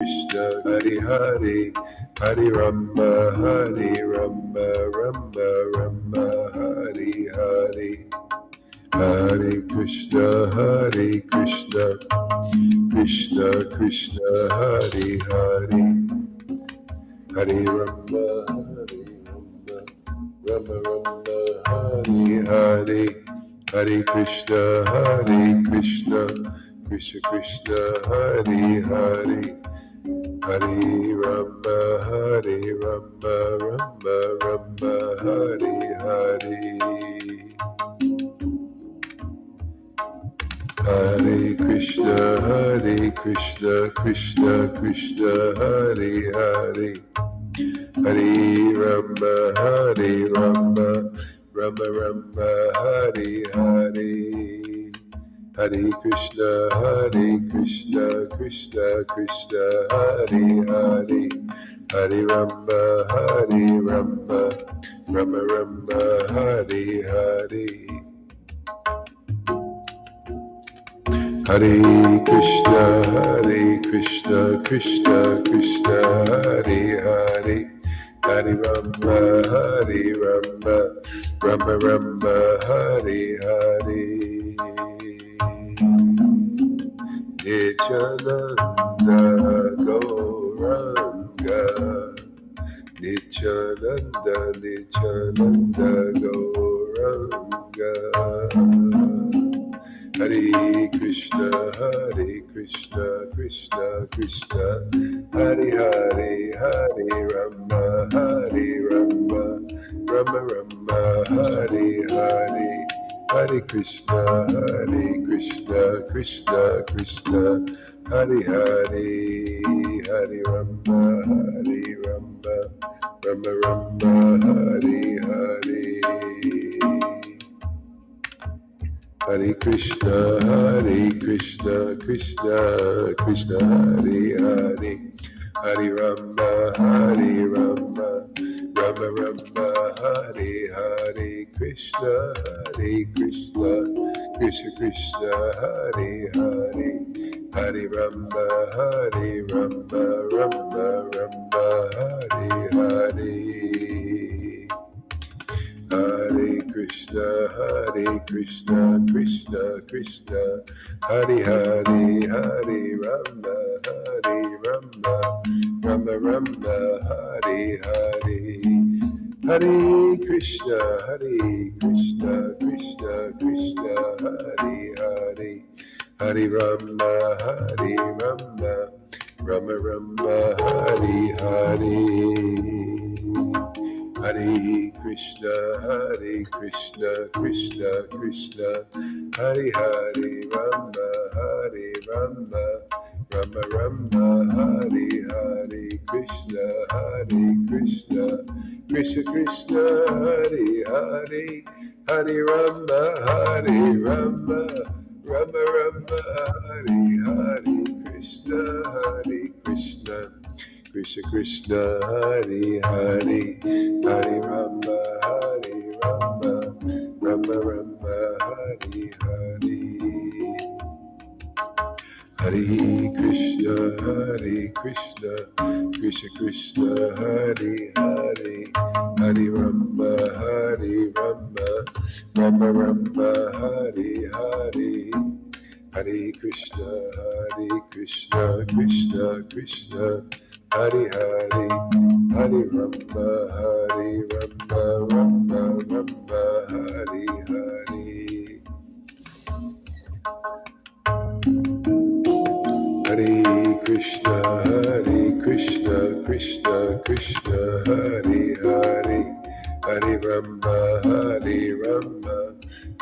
Krishna, Hari Hari, Hari Rama, Hari Rama, Rama Rama, Hari Hari, Hare Krishna, Krishna Krishna, Hari Hari, Hari Rama, Rama Rama, Hari Hari, Hare Krishna, Krishna Krishna, Hari Hari, Hari Rama, Rama Rama, Hari Hari. Hare Krishna, Krishna Krishna, Hari Hari, Hare Rama, Rama Rama, Hari Hari, Hare Krishna, Krishna Krishna, Hari Hari, Hare Rama, Rama Rama, Hari Hari. Hare Krishna, Krishna Krishna, Hari Hari, Hare Rama, Rama Rama, Hari Hari. Nityananda Gauranga, Nityananda Gauranga, Hare Krishna, Krishna Krishna, Hare Hare, Hare Rama, Rama Rama, Hare Hare, Hare Krishna, Krishna Krishna, Hare Hare, Hare Rama, Rama Rama, Hare Hare. Hare Krishna, Krishna Krishna, Hare Hare, Hare Rama, Rama Rama, Hare Hare, Krishna, Krishna Krishna, Hare Hare, Hare Rama, Rama Rama, Hare Hare. Hare Krishna, Krishna Krishna, Hare Hare, Hare Rama, Rama Rama, Hare Hare, Hare Krishna, Krishna Krishna, Hare Hare, Hare Rama, Rama Rama, Hare Hare. Hare Krishna, Krishna Krishna, Hare Hare, Rama, Rama Rama, Hare Hare, Krishna, Krishna Krishna, Hare Hare, Hare Rama, Rama Rama, Hare Hare, Krishna, Krishna Krishna, Hare Hare, Hare Rama, Rama Rama, Hare Hare. Hare Krishna, Krishna Krishna, Hare Hare, Hare Rama, Rama Rama, Hare Hare. Hare Krishna, Krishna Krishna, Hare Hare, Hare Rama, Rama Rama, Hare Hare. Hare Krishna, Krishna Krishna, Hare Hare, Hare Rama,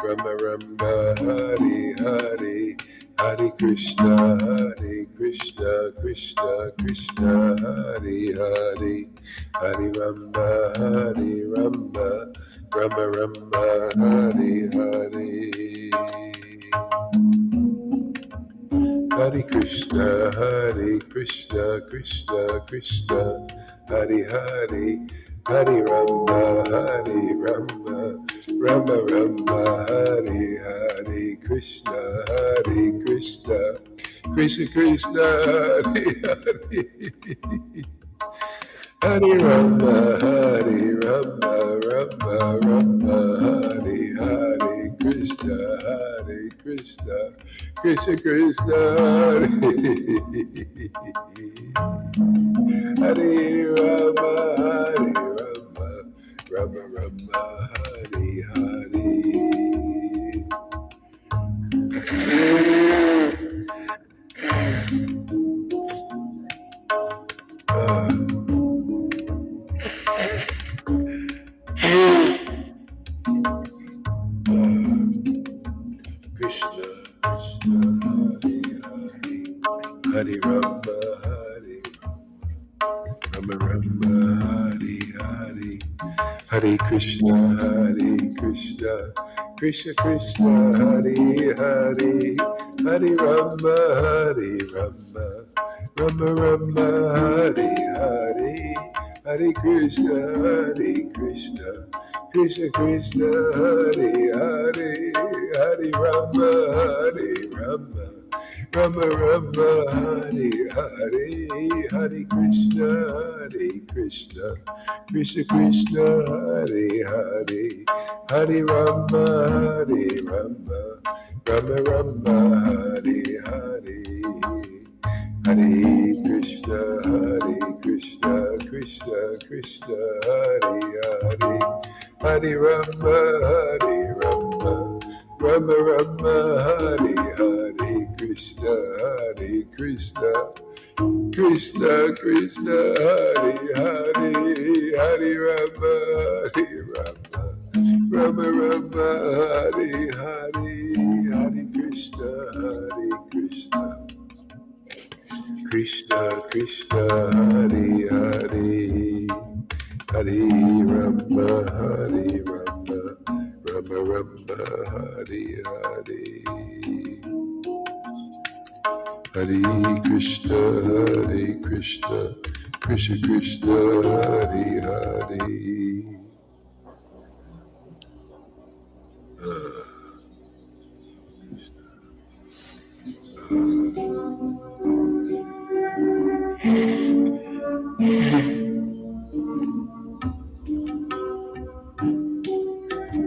Rama Rama, Hare Hare. Hare Krishna, Krishna Krishna, Hare Hare, Hare Rama, Rama Rama, Hare Hare. Hare Krishna, Krishna Krishna, Hare Hare, Hare Rama, Rama Rama, Hare Hare, Krishna, Krishna Krishna, Hare Hare. Hare Rama, Rama, Hare Hare, Krishna, Krishna Krishna, Hare Hare Rama, Rama, Hare Hare. Krishna, Hare Rama, Rama, Hare Hare, Hare Krishna, Krishna Krishna, Hare Hare, Hare Rama, Rama, Hare Hare, Hare Krishna, Krishna Krishna, Hare Hare, Hare Rama, Rama, Hare Hare, Hare Krishna, Krishna Krishna, Hare Hare, Hare Rama, Rama, Hare Hare. Hare Krishna, Krishna Krishna, Hare Hare, Hare Rama, Rama, Hare Hare, Krishna, Krishna Krishna, Hare Hare, Hare Rama, Rama, Hare Hare, Hare Krishna, Krishna Krishna, Hare Hare, Hare Rama, Rama, Hare Hare, Hare Krishna, Krishna Krishna, Hare Hare.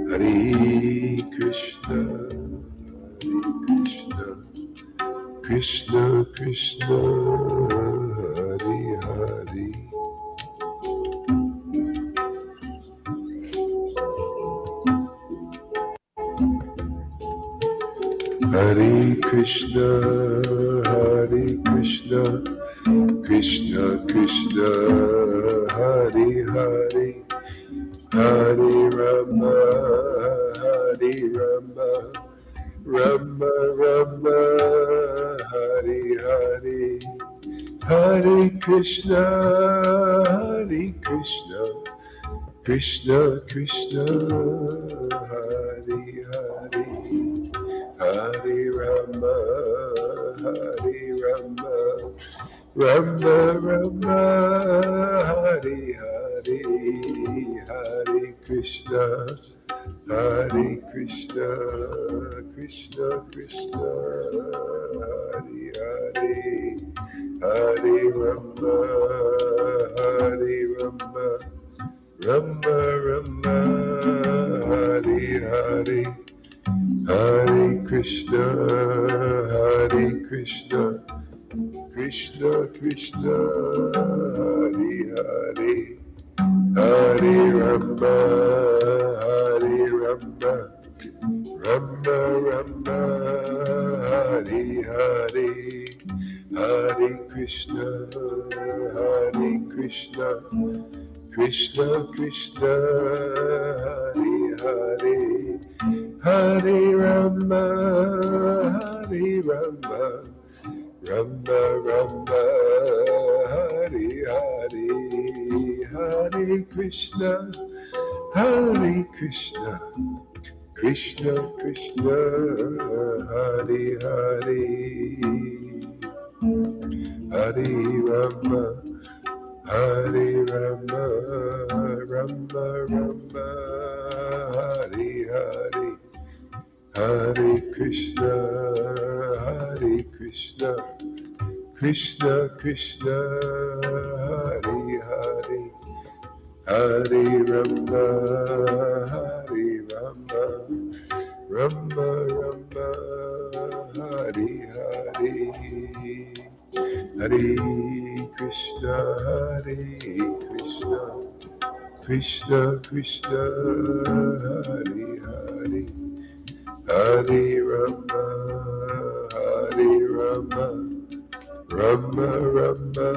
Hare Krishna, Krishna Krishna, Hare Hare, Hare Krishna, Krishna Krishna, Hare Hare, Hare Rama, Rama, Hare Hare, Hare Krishna, Krishna Krishna, Hare Hare, Hare Rama, Rama, Hare Hare, Hare Krishna, Krishna Krishna, Hare Hare, Hare Rama, Rama, Hare Hare, Hare Krishna, Krishna Krishna, Hare Hare, Hare Rama, Rama, Hare Hare, Hare Krishna, Krishna Krishna, Hare Hare, Hare Rama, Rama, Hare Hare, Hare Krishna, Krishna Krishna, Hare Hare. Hare Rama, Hare Rama, Rama Rama, Hare Hare, Hare Krishna, Hare Krishna, Krishna Krishna, Hare Hare, Hare Rama, Hare Rama, Rama Rama, Hare Hare, Hare Krishna, Hare Krishna, Krishna Krishna, Hare Hare, Hare Rama, Hare Rama, Rama Rama,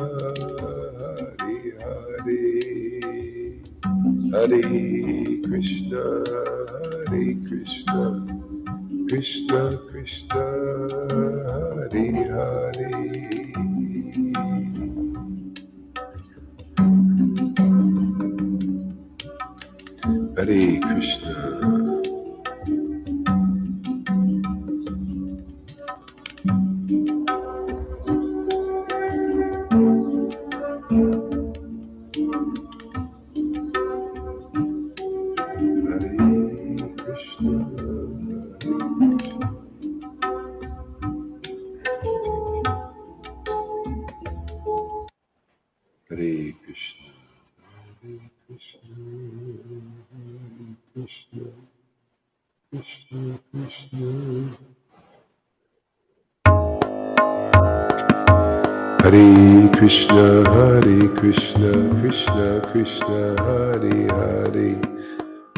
Hare Hare, Hare Krishna, Hare Krishna, Krishna Krishna, Hare Hare. Hare Krishna. Hare Krishna, Hare Krishna, Krishna, Krishna, Krishna. Hare Krishna, Hare Krishna, Krishna Krishna, Hare Hare,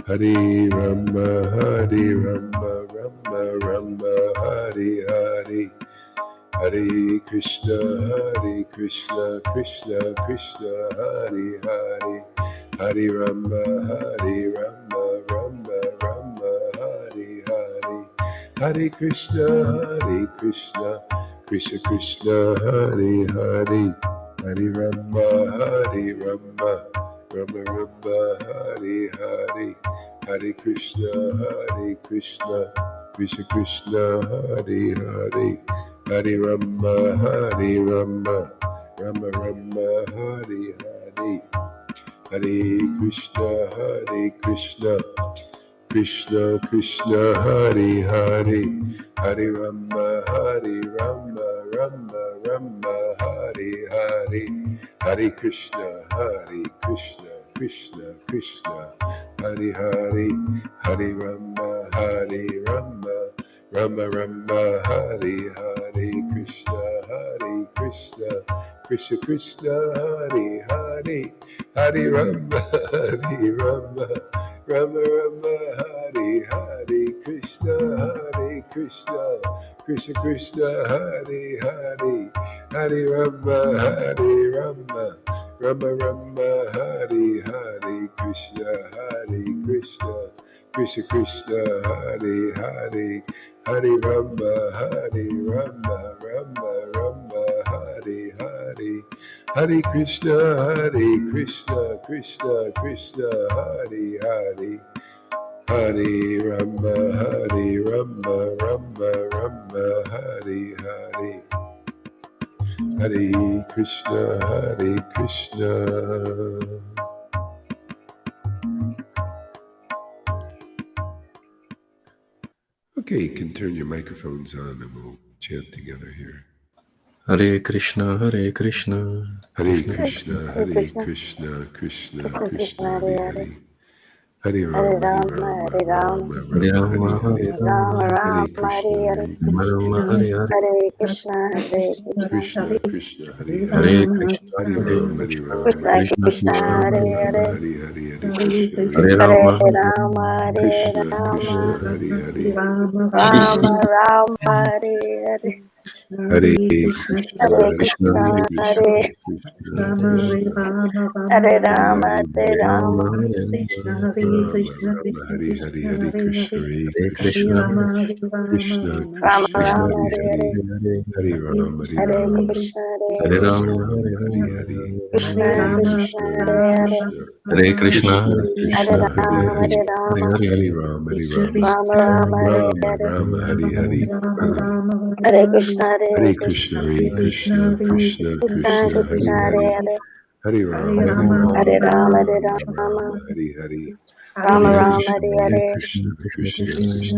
Hare Rama, Hare Rama, Rama Rama, Hare Hare. Hare Krishna, Hare Krishna, Krishna Krishna, Hare Hare, Hare Rama, Hare Rama, Rama Rama, Hare Hare, Hare Krishna, Hare Krishna, Krishna Krishna, Hare Hare, Hare Rama, Hare Rama, Rama Rama, Hare Hare, Hare Krishna, Hare Krishna, Krishna Krishna, Hare Hare, Hare Rama, Hare Rama, Rama Rama, Hare Hare, Hare Krishna, Hare Krishna, Krishna Krishna, Hare Hare, Hare Rama, Hare Rama, Rama Rama, Hare Hare, Hare Krishna, Hare Krishna, Krishna Krishna, Hare Hare, Hare Rama, Hare Rama, Rama Rama, Hare Hare, Krishna, Hare Krishna, Krishna Krishna, Hare Hare, Hare Rama, Hare Rama, Rama Rama, Hare Hare, Krishna, Hare Krishna, Krishna Krishna, Hare Hare, Hare Rama, Hare Rama, Rama Rama, Hare Hare, Krishna, Hare Krishna, Krishna Krishna, Hare Hare, Hare Rama, Hare Rama, Rama Rama, Hare Hare, Hare Krishna, Hare Krishna, Krishna Krishna, Hare Hare, Hare Rama, Hare Rama, Rama Rama, Hare Hare, Hare Krishna, Hare Krishna. Okay, you can turn your microphones on and we'll chant together here. Hare Krishna, Hare Krishna, Hare Krishna, Hare Krishna, Krishna Krishna, Hare Hare, Hare Rama, Hare Rama, Rama Hare Rama, Rama, Hare Hare Hare, Rama, Hare Krishna, Hare Rama Krishna, Hare Hare, Hare Krishna, Hare Krishna Krishna, Hare Hare, Hare Krishna, Hare Hare Rama, Hare Krishna, Rama, Krishna Krishna, Krishna, Rama Hare Rama, Hare, Hare Hare, Hare Krishna, Hare Hare Hare Rama, Krishna, Hare Rama, Hare Krishna Rama, Krishna, Hare Hare, Rama Rama, Hare Hare, Hare Krishna, Hare Hare Krishna, Krishna, Hare Krishna, Hare Krishna, Krishna Krishna Krishna, Hare Hare Rama, Hare, Hare Hare Rama, Rama, Hare Rama Rama, Hare Hare, Hare Krishna, Hare Hare Krishna, Krishna, Hare Krishna Rama Krishna, Krishna, Rama, Hare Hare Hare, Hare, Hare Hare, Hare Rama, Hare Hare Rama, Krishna, Hare Rama Hare Rama, Krishna, Rama, Hare Hare Rama, Hare, Krishna, Hare Krishna, Krishna, Hare Hare Hare, Krishna, Hare Krishna, Krishna Hare Hare Krishna, Krishna, Hare Rama, Hare, Hare Hare Rama, Hare, Hare Rama, Hare Rama, Rama Rama, Hare Rama Hare, Rama, Hare Hare, Hare Krishna, Hare Hare Krishna, Krishna, Hare Krishna, Krishna Krishna, Krishna, Krishna, Hare Hare Hare, Hare, Hare Rama, Hare Hare Rama, Rama, Hare Rama Rama, Rama, Hare Hare, Rama Hare Rama, Krishna, Hare Hare Hare, Krishna, Krishna Krishna Krishna, Krishna,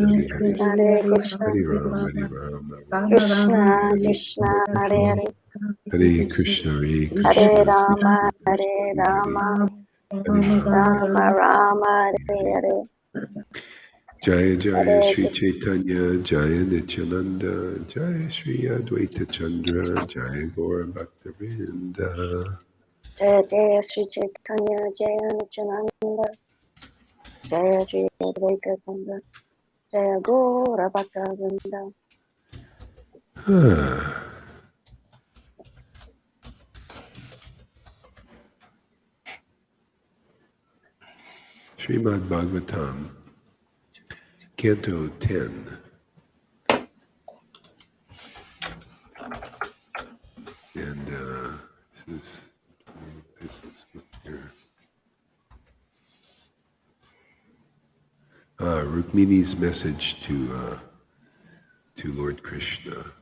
Hare Hare, Krishna, Hare Krishna, Hare Rama, Hare Rama, Rama Krishna, Rama, Hare Krishna, Hare Hare, Hare, Hare Krishna, Hare Hare Krishna, Rama, Krishna Krishna, Hare Hare Hare, Rama, Hare Rama, Rama Rama, Hare Hare Hare, Jaya Jaya Hare Sri Krishna, Chaitanya, Jaya Nityananda, Jaya Sri Advaita Chandra, Jaya Gaura Bhaktavinda. Jaya Jaya Sri Chaitanya, Jaya Nityananda, Jaya Jaya Advaita Kanda, Jaya Gaura Bhakta Vrinda. Srimad Bhagavatam, Canto 10. And this is here. Rukmini's message to Lord Krishna.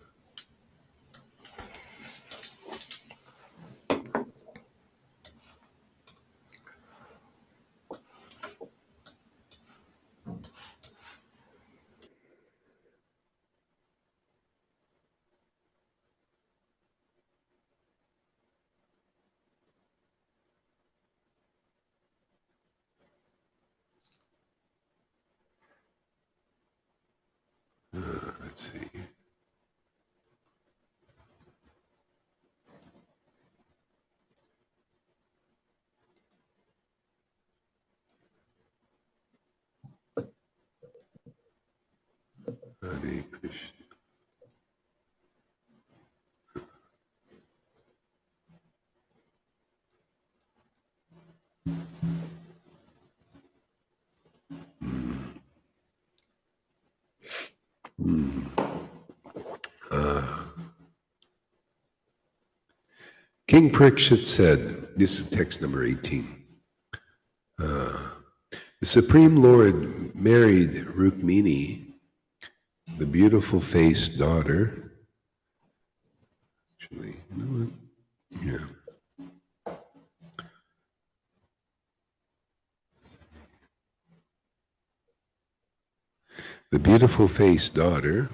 Let's see. Hare Krishna. King Parikshit said, this is text number 18. The Supreme Lord married Rukmini, the beautiful faced daughter. Actually, you know what? Yeah. The beautiful faced daughter,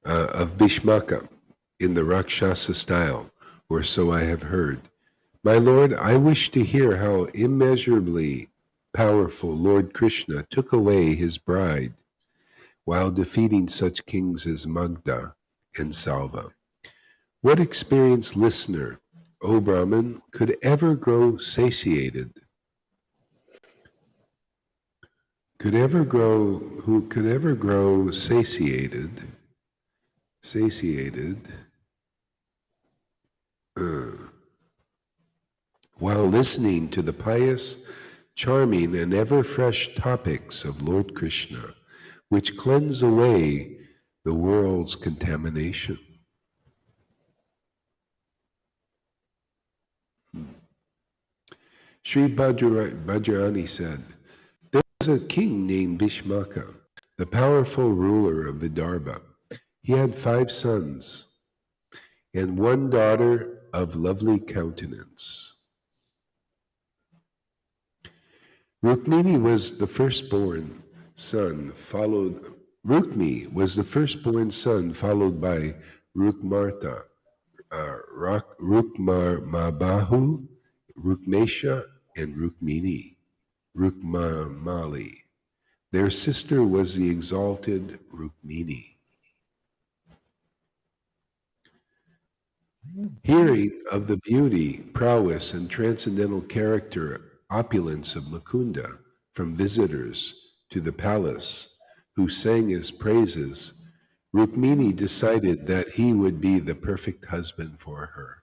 of Bhishmaka in the Rakshasa style, or so I have heard. My Lord, I wish to hear how immeasurably powerful Lord Krishna took away his bride while defeating such kings as Magda and Salva. What experienced listener, O Brahman, could ever grow satiated? Who could ever grow satiated, while listening to the pious, charming, and ever-fresh topics of Lord Krishna, which cleanse away the world's contamination. Sri Bhadrani said, there was a king named Bhishmaka, the powerful ruler of Vidarbha. He had 5 sons and 1 daughter of lovely countenance. Rukmini was the firstborn son, Rukmi was the firstborn son, followed by Rukmarta, Rukmarmabahu, Rukmesha, and Rukmamali. Their sister was the exalted Rukmini. Hearing of the beauty, prowess, and transcendental character, opulence of Mukunda from visitors to the palace who sang his praises, Rukmini decided that he would be the perfect husband for her.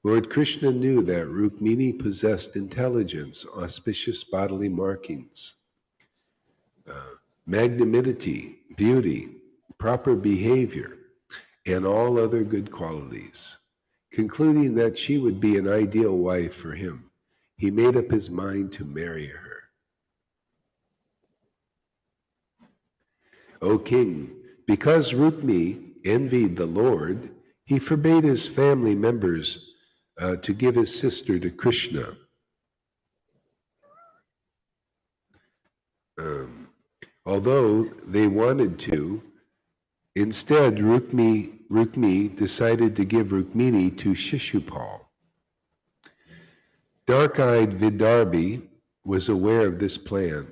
Lord Krishna knew that Rukmini possessed intelligence, auspicious bodily markings, magnanimity, beauty, proper behavior, and all other good qualities. Concluding that she would be an ideal wife for him, he made up his mind to marry her. O king, because Rukmi envied the Lord, he forbade his family members to give his sister to Krishna. Although they wanted to, instead Rukmi decided to give Rukmini to Shishupal. Dark-eyed Vidarbhi was aware of this plan,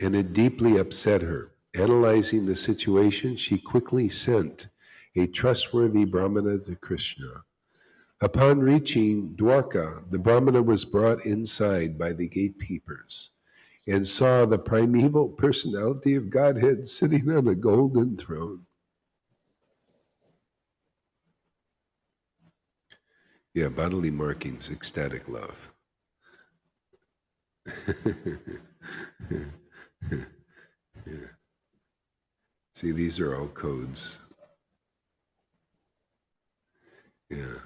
and it deeply upset her. Analyzing the situation, she quickly sent a trustworthy Brahmana to Krishna. Upon reaching Dwarka, the Brahmana was brought inside by the gatekeepers and saw the primeval personality of Godhead sitting on a golden throne. Yeah, bodily markings, ecstatic love. Yeah. See, these are all codes. Yeah.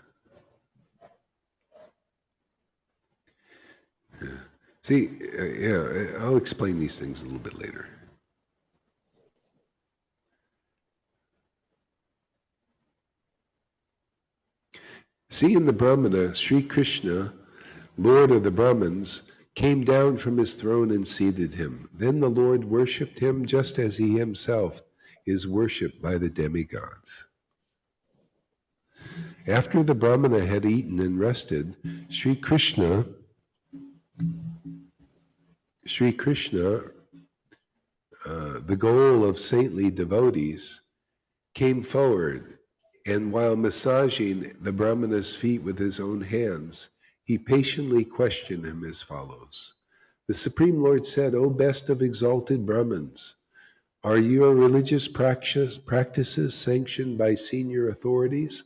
Yeah. See, I'll explain these things a little bit later. See, in the Brahmana, Sri Krishna, Lord of the Brahmins, came down from his throne and seated him. Then the Lord worshipped him just as he himself is worshipped by the demigods. After the Brahmana had eaten and rested, Sri Krishna, the goal of saintly devotees, came forward, and while massaging the Brahmana's feet with his own hands, he patiently questioned him as follows. The Supreme Lord said, O best of exalted Brahmins, are your religious practices sanctioned by senior authorities?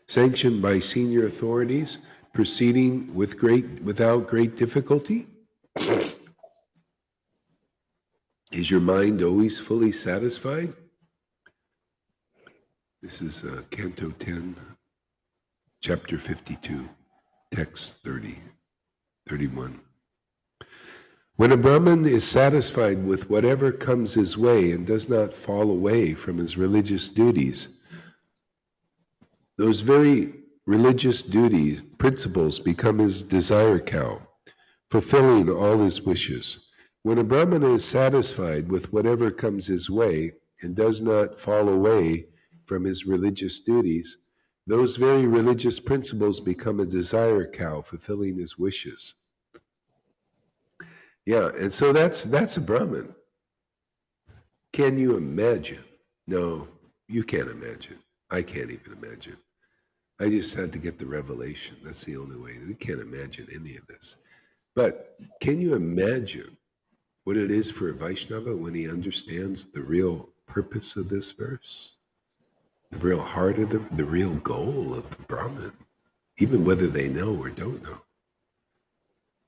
Sanctioned by senior authorities, proceeding without great difficulty? Is your mind always fully satisfied? This is Canto 10, Chapter 52, Text 30, 31. When a Brahmin is satisfied with whatever comes his way and does not fall away from his religious duties, those very religious duties, principles, become his desire cow, fulfilling all his wishes. When a Brahmana is satisfied with whatever comes his way and does not fall away from his religious duties, those very religious principles become a desire cow, fulfilling his wishes. Yeah, and so that's a Brahmin. Can you imagine? No, you can't imagine. I can't even imagine. I just had to get the revelation. That's the only way. We can't imagine any of this. But can you imagine what it is for a Vaishnava when he understands the real purpose of this verse? The real heart of the real goal of the Brahmin, even whether they know or don't know.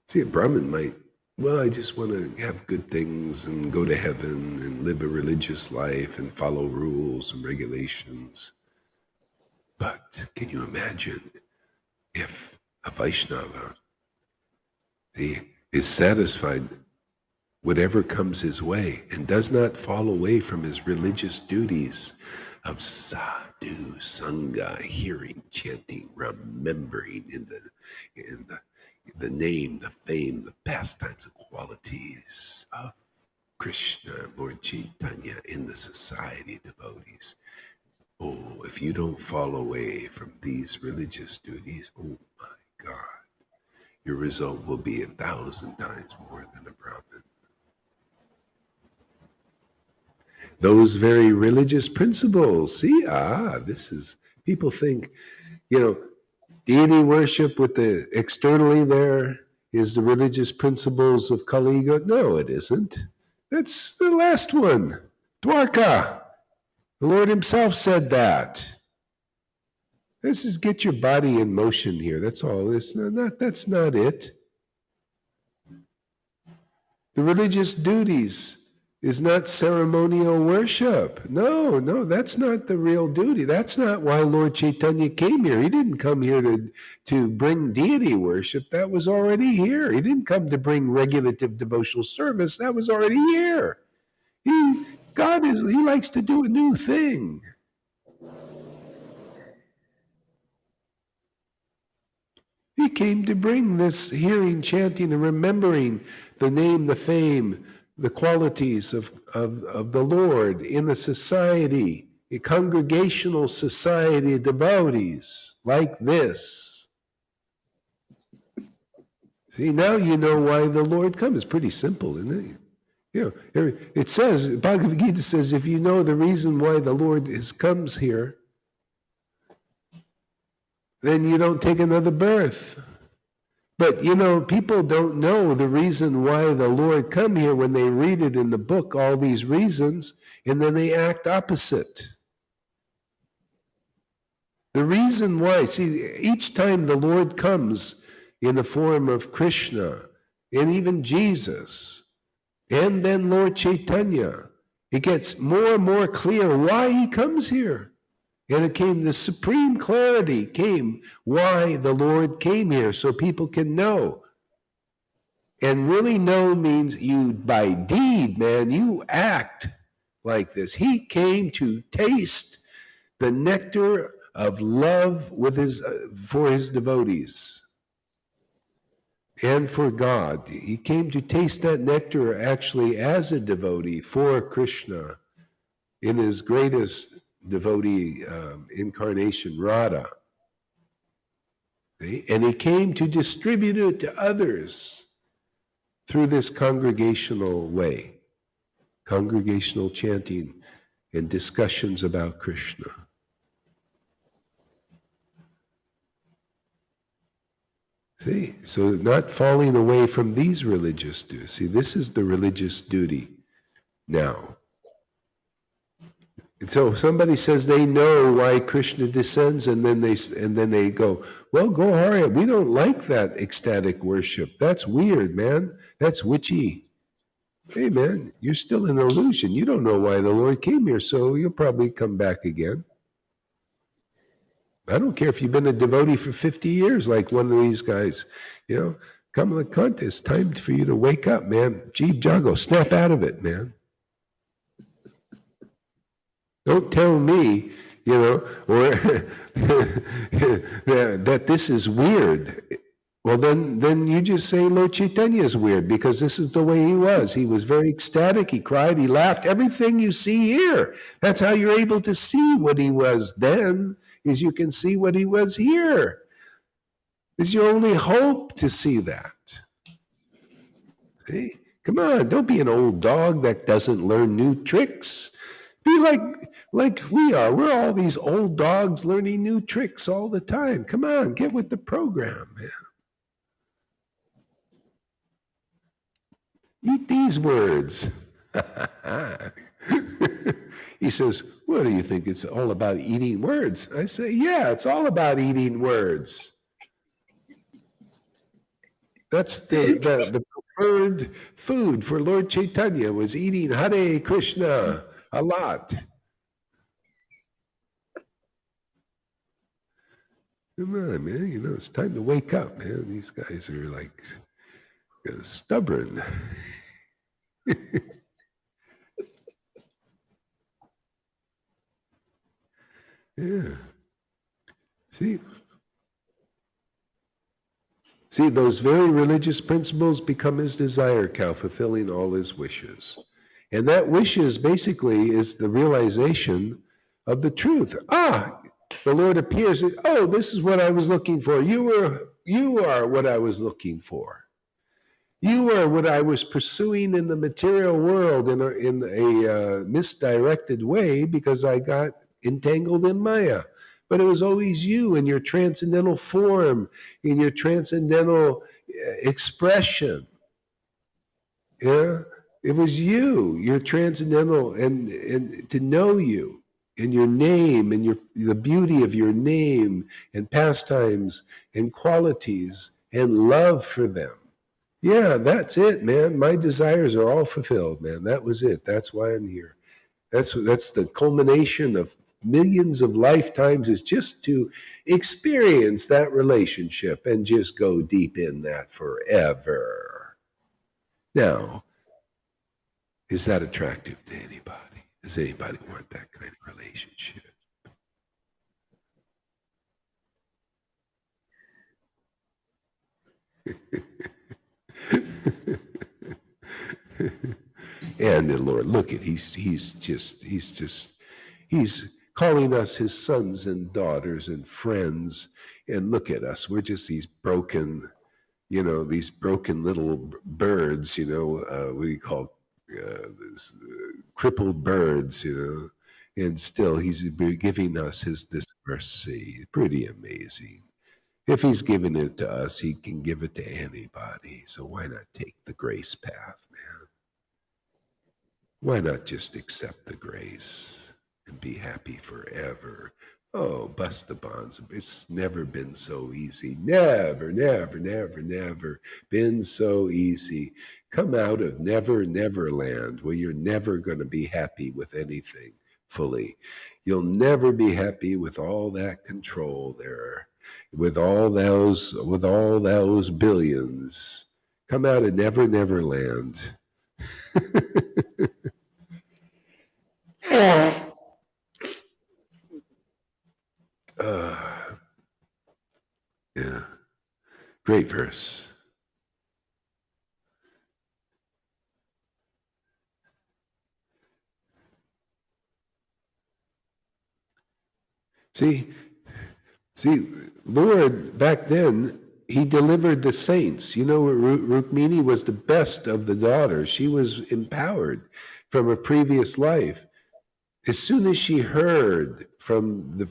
See, a Brahmin might, well, I just want to have good things and go to heaven and live a religious life and follow rules and regulations. But can you imagine if a Vaishnava is satisfied whatever comes his way and does not fall away from his religious duties of sadhu, sangha, hearing, chanting, remembering in the name, the fame, the pastimes, the qualities of Krishna, Lord Caitanya in the society of devotees. Oh, if you don't fall away from these religious duties, oh my God, your result will be 1,000 times more than a Brahmin. Those very religious principles, see, this is, people think, deity worship with the externally there is the religious principles of Kali Yuga. No, it isn't. That's the last one. Dwarka. The Lord himself said that. This is get your body in motion here. That's all. That's not it. The religious duties is not ceremonial worship. No, that's not the real duty. That's not why Lord Caitanya came here. He didn't come here to bring deity worship. That was already here. He didn't come to bring regulative devotional service. That was already here. He likes to do a new thing. He came to bring this hearing, chanting, and remembering the name, the fame, the qualities of the Lord in a society, a congregational society of devotees like this. See, now you know why the Lord comes. It's pretty simple, isn't it? You know, it says, Bhagavad Gita says, if you know the reason why the Lord comes here, then you don't take another birth. But, people don't know the reason why the Lord come here when they read it in the book, all these reasons, and then they act opposite. The reason why, see, each time the Lord comes in the form of Krishna, and even Jesus, and then Lord Caitanya, it gets more and more clear why he comes here. And it came, the supreme clarity came why the Lord came here, so people can know. And really know means you, by deed, man, you act like this. He came to taste the nectar of love for his devotees and for God. He came to taste that nectar actually as a devotee for Krishna in his greatest devotee incarnation, Radha. Okay? And he came to distribute it to others through this congregational way, congregational chanting and discussions about Krishna. See, so not falling away from these religious duties. See, this is the religious duty now. And so somebody says they know why Krishna descends, and then they go, well, go hurry. We don't like that ecstatic worship. That's weird, man. That's witchy. Hey, man, you're still in illusion. You don't know why the Lord came here, so you'll probably come back again. I don't care if you've been a devotee for 50 years, like one of these guys. Kamala Kanta, it's time for you to wake up, man. Jeev Jago, snap out of it, man. Don't tell me, or that this is weird. Well, then you just say Lord Caitanya is weird because this is the way he was. He was very ecstatic. He cried. He laughed. Everything you see here. That's how you're able to see what he was then, is you can see what he was here. It's your only hope to see that. See? Come on, don't be an old dog that doesn't learn new tricks. Be like we are. We're all these old dogs learning new tricks all the time. Come on, get with the program, man. Eat these words. He says, what do you think? It's all about eating words? I say, yeah, it's all about eating words. That's the preferred food for Lord Caitanya was eating Hare Krishna a lot. Come on, man. It's time to wake up, man. These guys are like stubborn. Yeah. See, those very religious principles become his desire cow, fulfilling all his wishes. And that wishes basically is the realization of the truth. The Lord appears and, this is what I was looking for. You are what I was looking for. You are what I was pursuing in the material world in a misdirected way because I got entangled in Maya. But it was always you in your transcendental form, in your transcendental expression. Yeah? It was you, your transcendental, and to know you and your name and the beauty of your name and pastimes and qualities and love for them. Yeah, that's it, man. My desires are all fulfilled, man. That was it. That's why I'm here. That's the culmination of millions of lifetimes, is just to experience that relationship and just go deep in that forever. Now, is that attractive to anybody? Does anybody want that kind of relationship? And the Lord, look at, he's calling us his sons and daughters and friends. And look at us, we're just these broken, these broken little birds, what do you call this, crippled birds, and still he's giving us this mercy. Pretty amazing. If he's giving it to us, he can give it to anybody. So why not take the grace path, man? Why not just accept the grace and be happy forever? Oh, bust the bonds. It's never been so easy. Never, never, never, never been so easy. Come out of never, never land where you're never going to be happy with anything fully. You'll never be happy with all that control there, with all those billions. Come out of never, never land. Yeah, great verse. See, Lord, back then, he delivered the saints. Rukmini was the best of the daughters. She was empowered from a previous life. As soon as she heard from the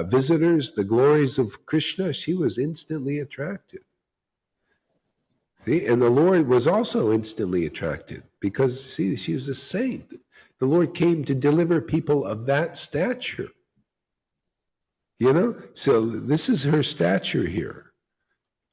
visitors the glories of Krishna, she was instantly attracted. See? And the Lord was also instantly attracted because, see, she was a saint. The Lord came to deliver people of that stature. So this is her stature here.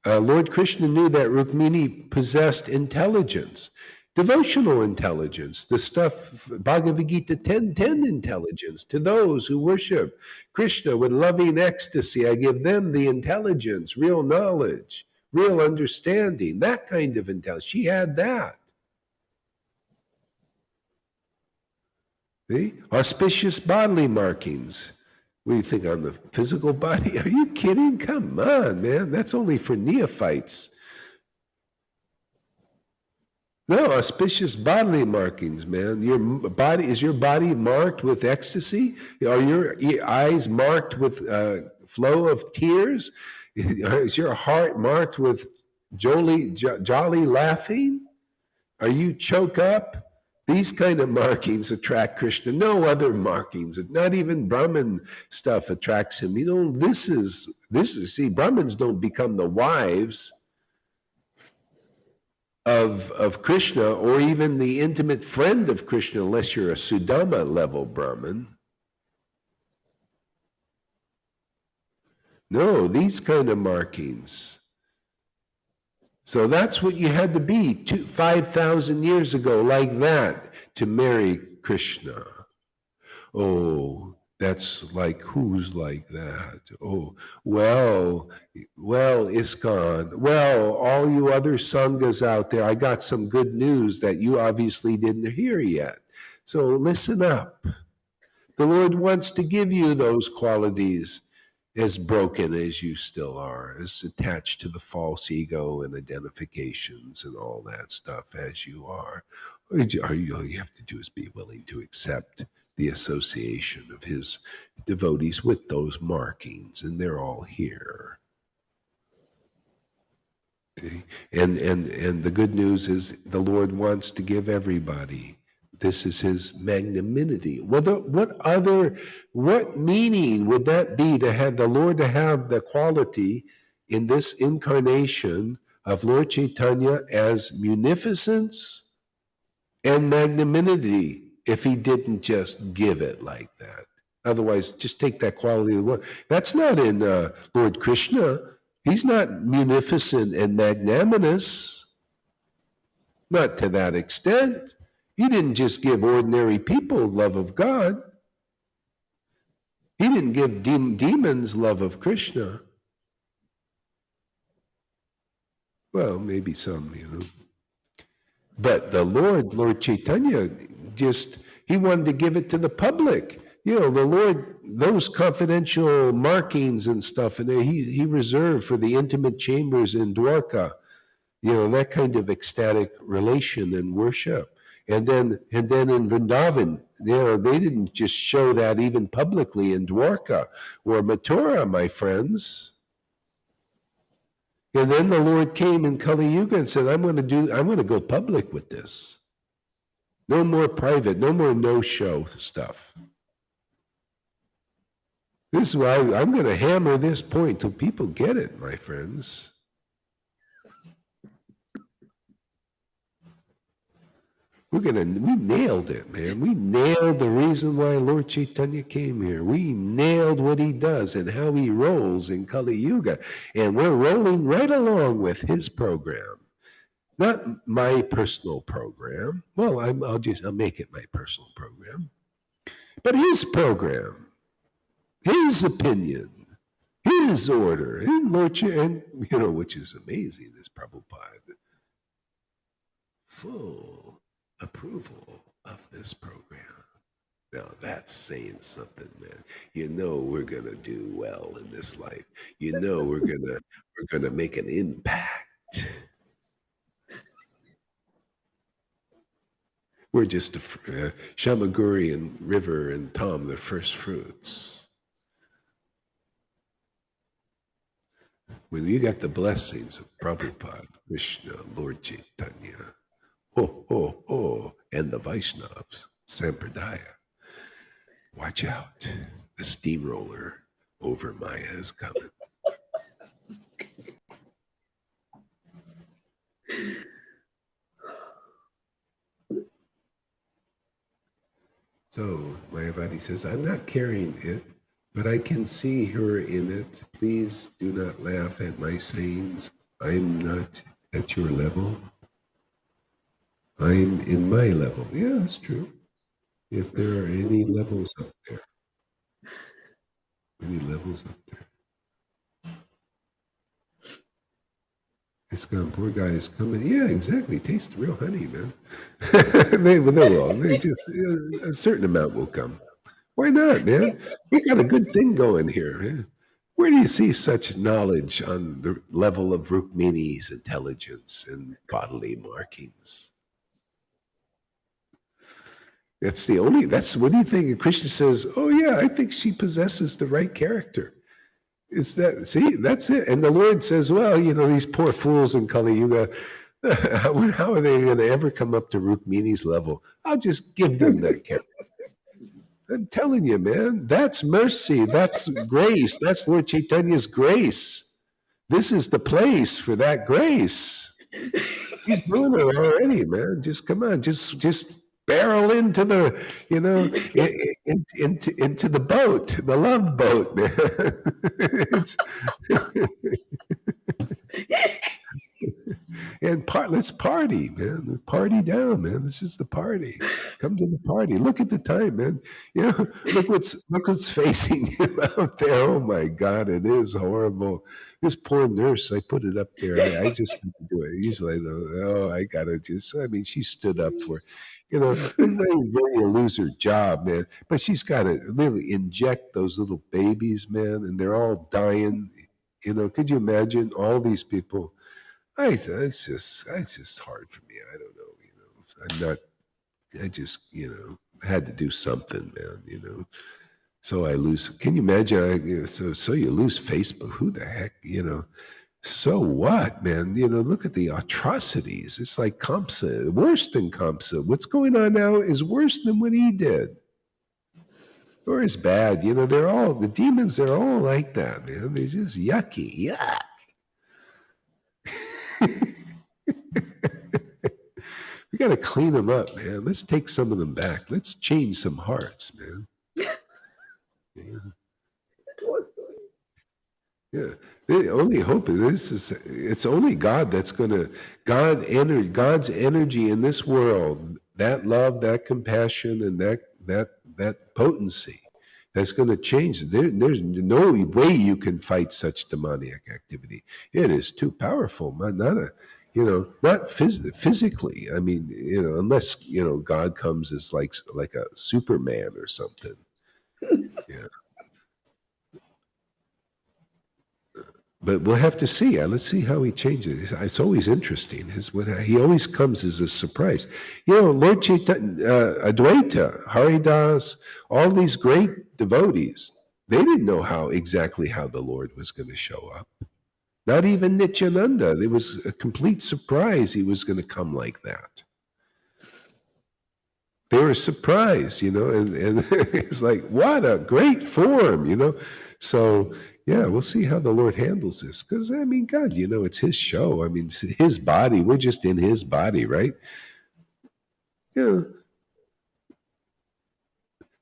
Lord Krishna knew that Rukmini possessed intelligence, devotional intelligence, the stuff, Bhagavad Gita 10:10 intelligence. To those who worship Krishna with loving ecstasy, I give them the intelligence, real knowledge, real understanding, that kind of intelligence. She had that. See? Auspicious bodily markings. What do you think, on the physical body? Are you kidding? Come on, man. That's only for neophytes. No, auspicious bodily markings, man. Is your body marked with ecstasy? Are your eyes marked with flow of tears? Is your heart marked with jolly laughing? Are you choke up? These kind of markings attract Krishna. No other markings, not even Brahmin stuff attracts him. This is, see, Brahmins don't become the wives of Krishna or even the intimate friend of Krishna unless you're a Sudama level Brahmin. No, these kind of markings. So that's what you had to be 5,000 years ago, like that, to marry Krishna. Oh, that's like, who's like that? Oh, well, ISKCON. Well, all you other sanghas out there, I got some good news that you obviously didn't hear yet. So listen up. The Lord wants to give you those qualities, as broken as you still are, as attached to the false ego and identifications and all that stuff as you are. All you have to do is be willing to accept the association of his devotees with those markings, and they're all here. Okay? And the good news is the Lord wants to give everybody. This is his magnanimity. What meaning would that be to have the Lord to have the quality in this incarnation of Lord Caitanya as munificence? and magnanimity if he didn't just give it like that. Otherwise, just take that quality of the word. That's not in Lord Krishna. He's not munificent and magnanimous, not to that extent. He didn't just give ordinary people love of God. He didn't give demons love of Krishna. Well, maybe some, But the Lord Caitanya, he wanted to give it to the public. The Lord, those confidential markings and stuff, and he reserved for the intimate chambers in Dwarka, that kind of ecstatic relation and worship. And then in Vrindavan, they didn't just show that even publicly in Dwarka or Mathura, my friends. And then the Lord came in Kali Yuga and said, I'm going to go public with this. No more private, no more no-show stuff. This is why I'm going to hammer this point till people get it, my friends. We nailed it, man. We nailed the reason why Lord Caitanya came here. We nailed what he does and how he rolls in Kali Yuga. And we're rolling right along with his program. Not my personal program. Well, I'll make it my personal program. But his program, his opinion, his order, and Lord, and which is amazing, this Prabhupada. Full approval of this program. Now that's saying something, man. We're gonna do well in this life. We're gonna make an impact. We're just Shamaguri and River and Tom, the first fruits. When you got the blessings of Prabhupada, Krishna, Lord Caitanya, ho, ho, ho, and the Vaishnavas, Sampradaya, watch out. The steamroller over Maya is coming. So Mayavadi says, I'm not carrying it, but I can see her in it. Please do not laugh at my sayings. I'm not at your level. I'm in my level. Yeah, that's true. If there are any levels up there. Any levels up there. This poor guy is coming. Yeah, exactly. Taste real honey, man. they will. They just a certain amount will come. Why not, man? We got a good thing going here. Man. Where do you see such knowledge on the level of Rukmini's intelligence and bodily markings? That's what do you think? And Krishna says, oh yeah, I think she possesses the right character. That's it. And the Lord says, well, these poor fools in Kali Yuga, how are they going to ever come up to Rukmini's level? I'll just give them that character. I'm telling you, man, that's mercy. That's grace. That's Lord Chaitanya's grace. This is the place for that grace. He's doing it already, man. Just come on, just barrel into the, into the boat, the love boat, man. Let's party, man. Party down, man. This is the party. Come to the party. Look at the time, man. Look what's facing you out there. Oh my God, it is horrible. This poor nurse, I put it up there. I just do it. Usually I don't. Oh, I gotta she stood up for, very lose her job, man. But she's got to really inject those little babies, man, and they're all dying. Could you imagine all these people? It's just hard for me. I don't know. I just, had to do something, man, So I lose. Can you imagine? So you lose Facebook. Who the heck, So what, man? Look at the atrocities. It's like Kamsa, worse than Kamsa. What's going on now is worse than what he did. Or is bad. The demons, they're all like that, man. They're just yucky. Yuck. We got to clean them up, man. Let's take some of them back. Let's change some hearts, man. Yeah. The only hope of this is it's only God that's going to, God's energy in this world, that love, that compassion, and that potency that's going to change. There's no way you can fight such demoniac activity. It is too powerful. Not physically. I mean, unless, God comes as like a Superman or something. Yeah. But we'll have to see. Let's see how he changes. It's always interesting. He always comes as a surprise. Lord Caitanya, Advaita, Haridas, all these great devotees, they didn't know exactly how the Lord was going to show up. Not even Nityananda. It was a complete surprise he was going to come like that. They were surprised, and it's like, what a great form, So, yeah, we'll see how the Lord handles this. Because, I mean, God, it's his show. I mean, it's his body. We're just in his body, right? Yeah.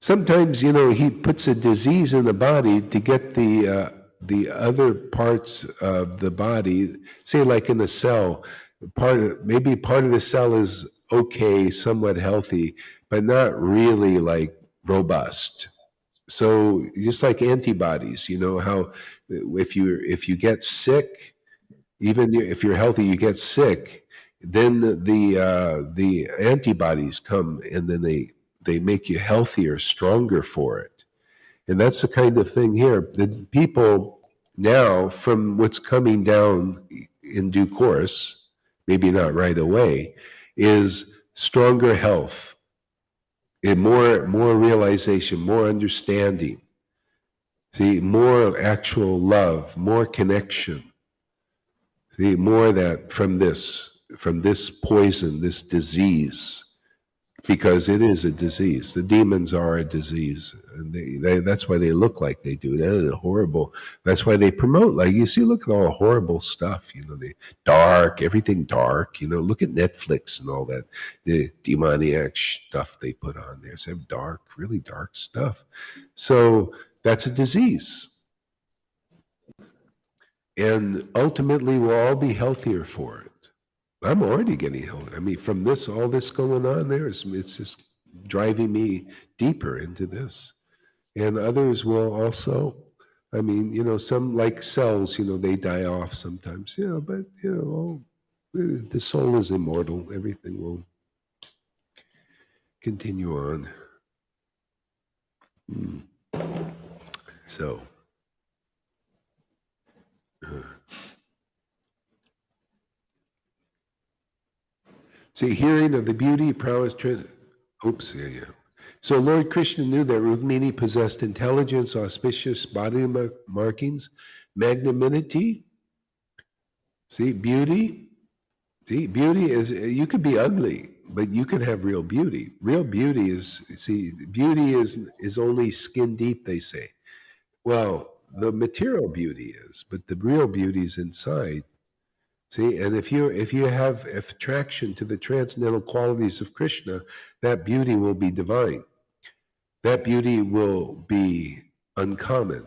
Sometimes, he puts a disease in the body to get the other parts of the body, say like in a cell, maybe part of the cell is okay, somewhat healthy, but not really like robust. So just like antibodies, how if you get sick, even if you're healthy, you get sick, then the antibodies come and then they make you healthier, stronger for it. And that's the kind of thing here. The people now, from what's coming down in due course, maybe not right away, is stronger health, and more realization, more understanding. See, more actual love, more connection. See, more that from this poison, this disease, because it is a disease. The demons are a disease, and that's why they look like they do. They're horrible. That's why they promote, like, you see, look at all the horrible stuff, everything dark, look at Netflix and all that, the demoniac stuff they put on there. Some dark, really dark stuff. So that's a disease. And ultimately we'll all be healthier for it. I'm already getting healthy. I mean, from all this going on there, it's just driving me deeper into this. And others will also, I mean, some like cells, they die off sometimes, but, the soul is immortal. Everything will continue on. So, see, hearing of the beauty, prowess, So Lord Krishna knew that Rukmini possessed intelligence, auspicious body markings, magnanimity. See, beauty. See, beauty is, you could be ugly, but you can have real beauty. Real beauty beauty is only skin deep, they say. Well, the material beauty is, but the real beauty is inside. See, and if you have attraction to the transcendental qualities of Krishna, that beauty will be divine. That beauty will be uncommon.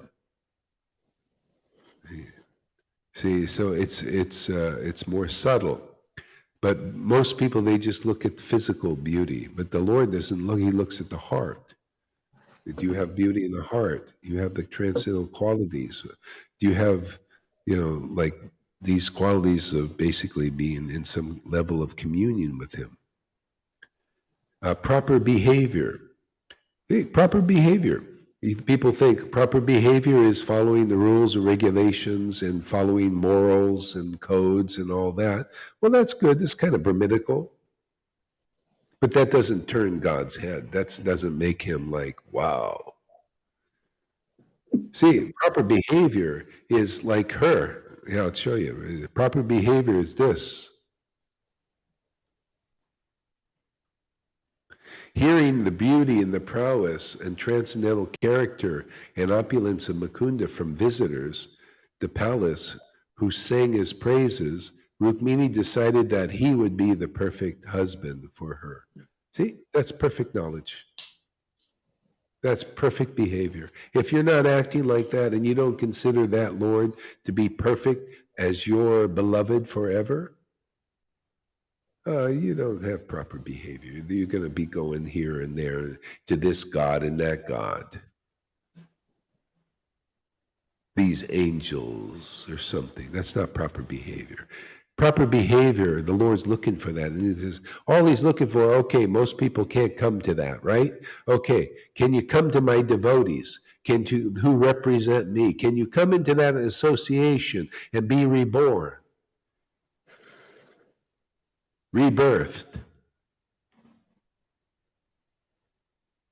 See, so it's more subtle. But most people, they just look at physical beauty. But the Lord doesn't look; He looks at the heart. Do you have beauty in the heart? You have the transcendental qualities. Do you have, like these qualities of basically being in some level of communion with Him? Proper behavior. Hey, proper behavior. People think proper behavior is following the rules and regulations and following morals and codes and all that. Well, that's good. That's kind of Brahminical. But that doesn't turn God's head. That doesn't make Him like, wow. See, proper behavior is like her. Yeah, I'll show you. Proper behavior is this. Hearing the beauty and the prowess and transcendental character and opulence of Mukunda from visitors, the palace, who sang his praises, Rukmini decided that he would be the perfect husband for her. See, that's perfect knowledge. That's perfect behavior. If you're not acting like that and you don't consider that Lord to be perfect as your beloved forever, you don't have proper behavior. You're going to be going here and there to this God and that God. These angels or something. That's not proper behavior. Proper behavior, the Lord's looking for that. And it is all he's looking for, okay, most people can't come to that, right? Okay, can you come to my devotees? Who represent me? Can you come into that association and be reborn? Rebirthed.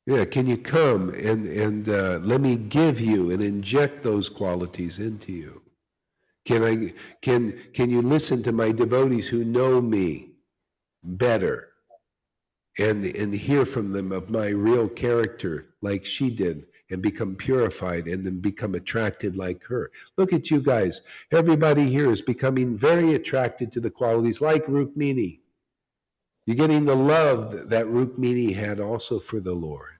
Yeah, can you come and let me give you and inject those qualities into you? Can you listen to my devotees who know me better and hear from them of my real character like she did and become purified and then become attracted like her? Look at you guys. Everybody here is becoming very attracted to the qualities like Rukmini. You're getting the love that Rukmini had also for the Lord.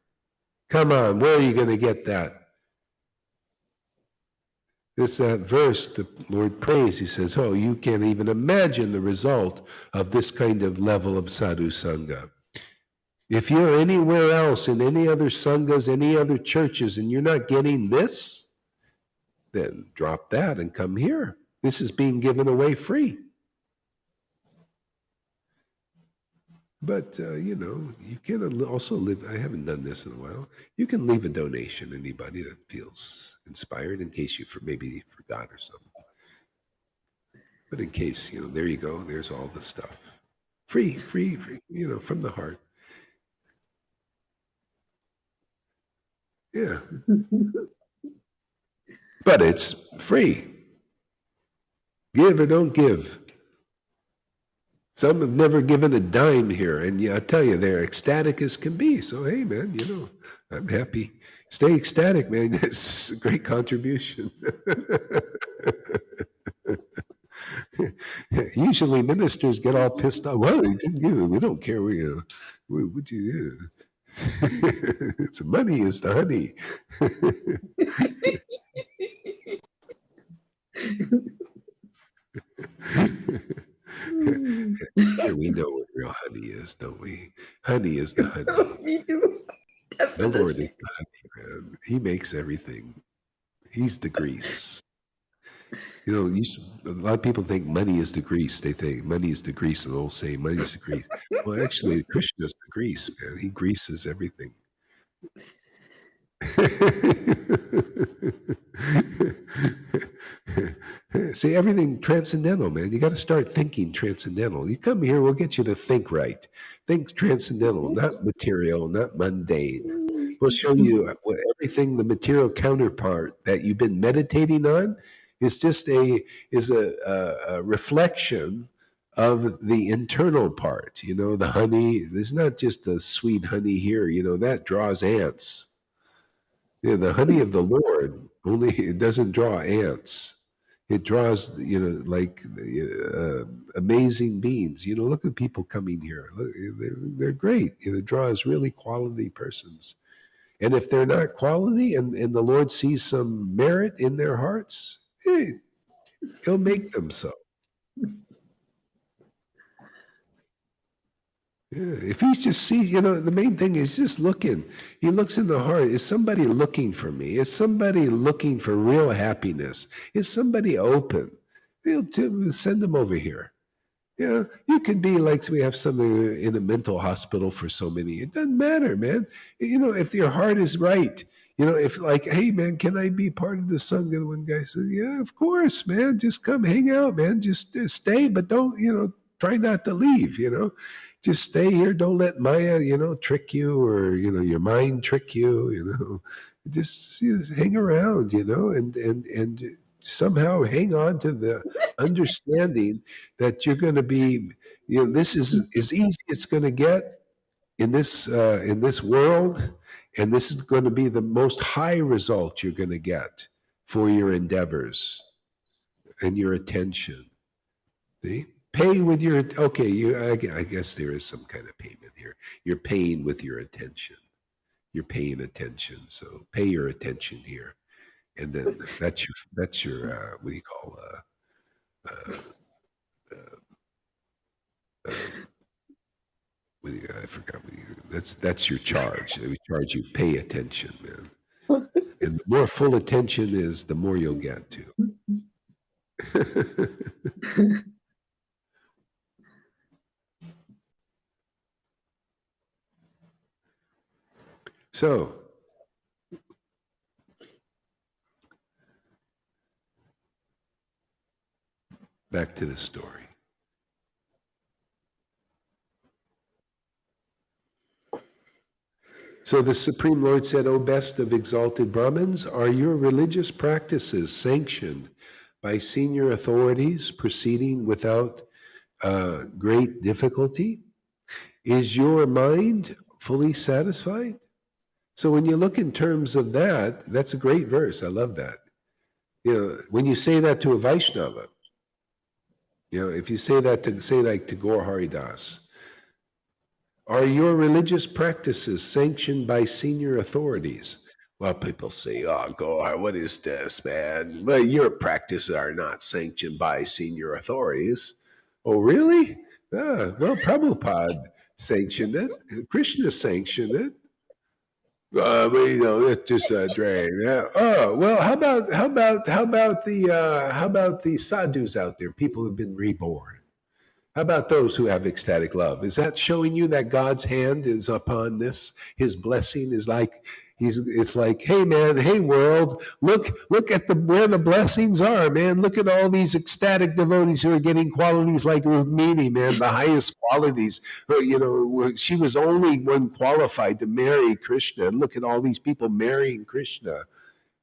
Come on, where are you going to get that? It's that verse the Lord prays. He says, oh, you can't even imagine the result of this kind of level of sadhu sangha. If you're anywhere else in any other sanghas, any other churches, and you're not getting this, then drop that and come here. This is being given away free. But, you can also live, I haven't done this in a while, you can leave a donation, anybody that feels inspired, in case you maybe forgot or something. But in case, there you go, there's all the stuff. Free, from the heart. Yeah. But it's free. Give or don't give. Some have never given a dime here, and I tell you, they're ecstatic as can be. So, hey, man, I'm happy. Stay ecstatic, man. That's a great contribution. Usually ministers get all pissed off. Well, we don't care. Would you? It's money is the honey. Here we know what real honey is, don't we? Honey is the honey. We do. The Lord is the honey, man. He makes everything. He's the grease. A lot of people think money is the grease. They think money is the grease, and they'll say money is the grease. Well, actually, Krishna is the grease, man. He greases everything. See, everything transcendental, man. You got to start thinking transcendental. You come here, we'll get you to think right. Think transcendental, not material, not mundane. We'll show you everything, the material counterpart that you've been meditating on is just a reflection of the internal part. The honey, there's not just the sweet honey here, that draws ants. The honey of the Lord, only it doesn't draw ants. It draws, like amazing beings. Look at people coming here. Look, they're great. It draws really quality persons. And if they're not quality and the Lord sees some merit in their hearts, hey, he'll make them so. Yeah, if he just sees, the main thing is just looking. He looks in the heart. Is somebody looking for me? Is somebody looking for real happiness? Is somebody open? He'll send them over here. You could be like, we have somebody in a mental hospital for so many. It doesn't matter, man. If your heart is right, if like, hey, man, can I be part of the Sangha? One guy says, yeah, of course, man. Just come hang out, man. Just stay, but don't, try not to leave, just stay here. Don't let Maya, trick you, or, your mind trick you, just hang around, and somehow hang on to the understanding that you're going to be, this is as easy as it's going to get in this world. And this is going to be the most high result you're going to get for your endeavors and your attention. See? Pay with your, okay, I guess there is some kind of payment here. You're paying with your attention. You're paying attention. So pay your attention here. And then that's your what do you call, I forgot that's your charge. We charge you, pay attention, man. And the more full attention is, the more you'll get to. So, back to the story. So the Supreme Lord said, O best of exalted Brahmins, are your religious practices sanctioned by senior authorities proceeding without great difficulty? Is your mind fully satisfied? So when you look in terms of that, that's a great verse. I love that. You know, when you say that to a Vaishnava, you know, if you say that to, say like to Gaur Haridas, are your religious practices sanctioned by senior authorities? Well, people say, oh, Gaur, what is this, man? Well, your practices are not sanctioned by senior authorities. Oh, really? Well, Prabhupada sanctioned it. Krishna sanctioned it. But you know, it's just a drain. Yeah. Oh, well, how about the sadhus out there? People who've been reborn. How about those who have ecstatic love? Is that showing you that God's hand is upon this? His blessing is like it's like, hey man, hey world, look at where the blessings are, man. Look at all these ecstatic devotees who are getting qualities like Rhythmic, man, the highest qualities. You know, she was only one qualified to marry Krishna, and look at all these people marrying Krishna.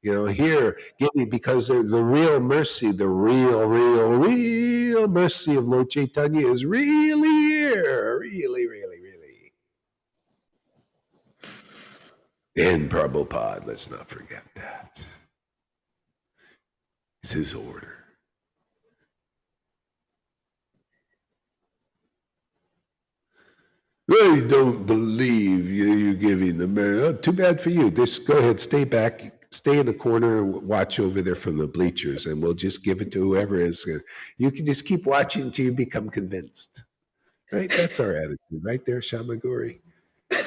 You know, here, because the real mercy, the real mercy of Lord Caitanya is really here. Really, really, really. And Prabhupada, let's not forget that. It's his order. I don't believe you're giving the merit. Oh, too bad for you. Just go ahead, stay back. Stay in the corner, watch over there from the bleachers, and we'll just give it to whoever is. You can just keep watching until you become convinced. Right? That's our attitude, right there, Shamaguri.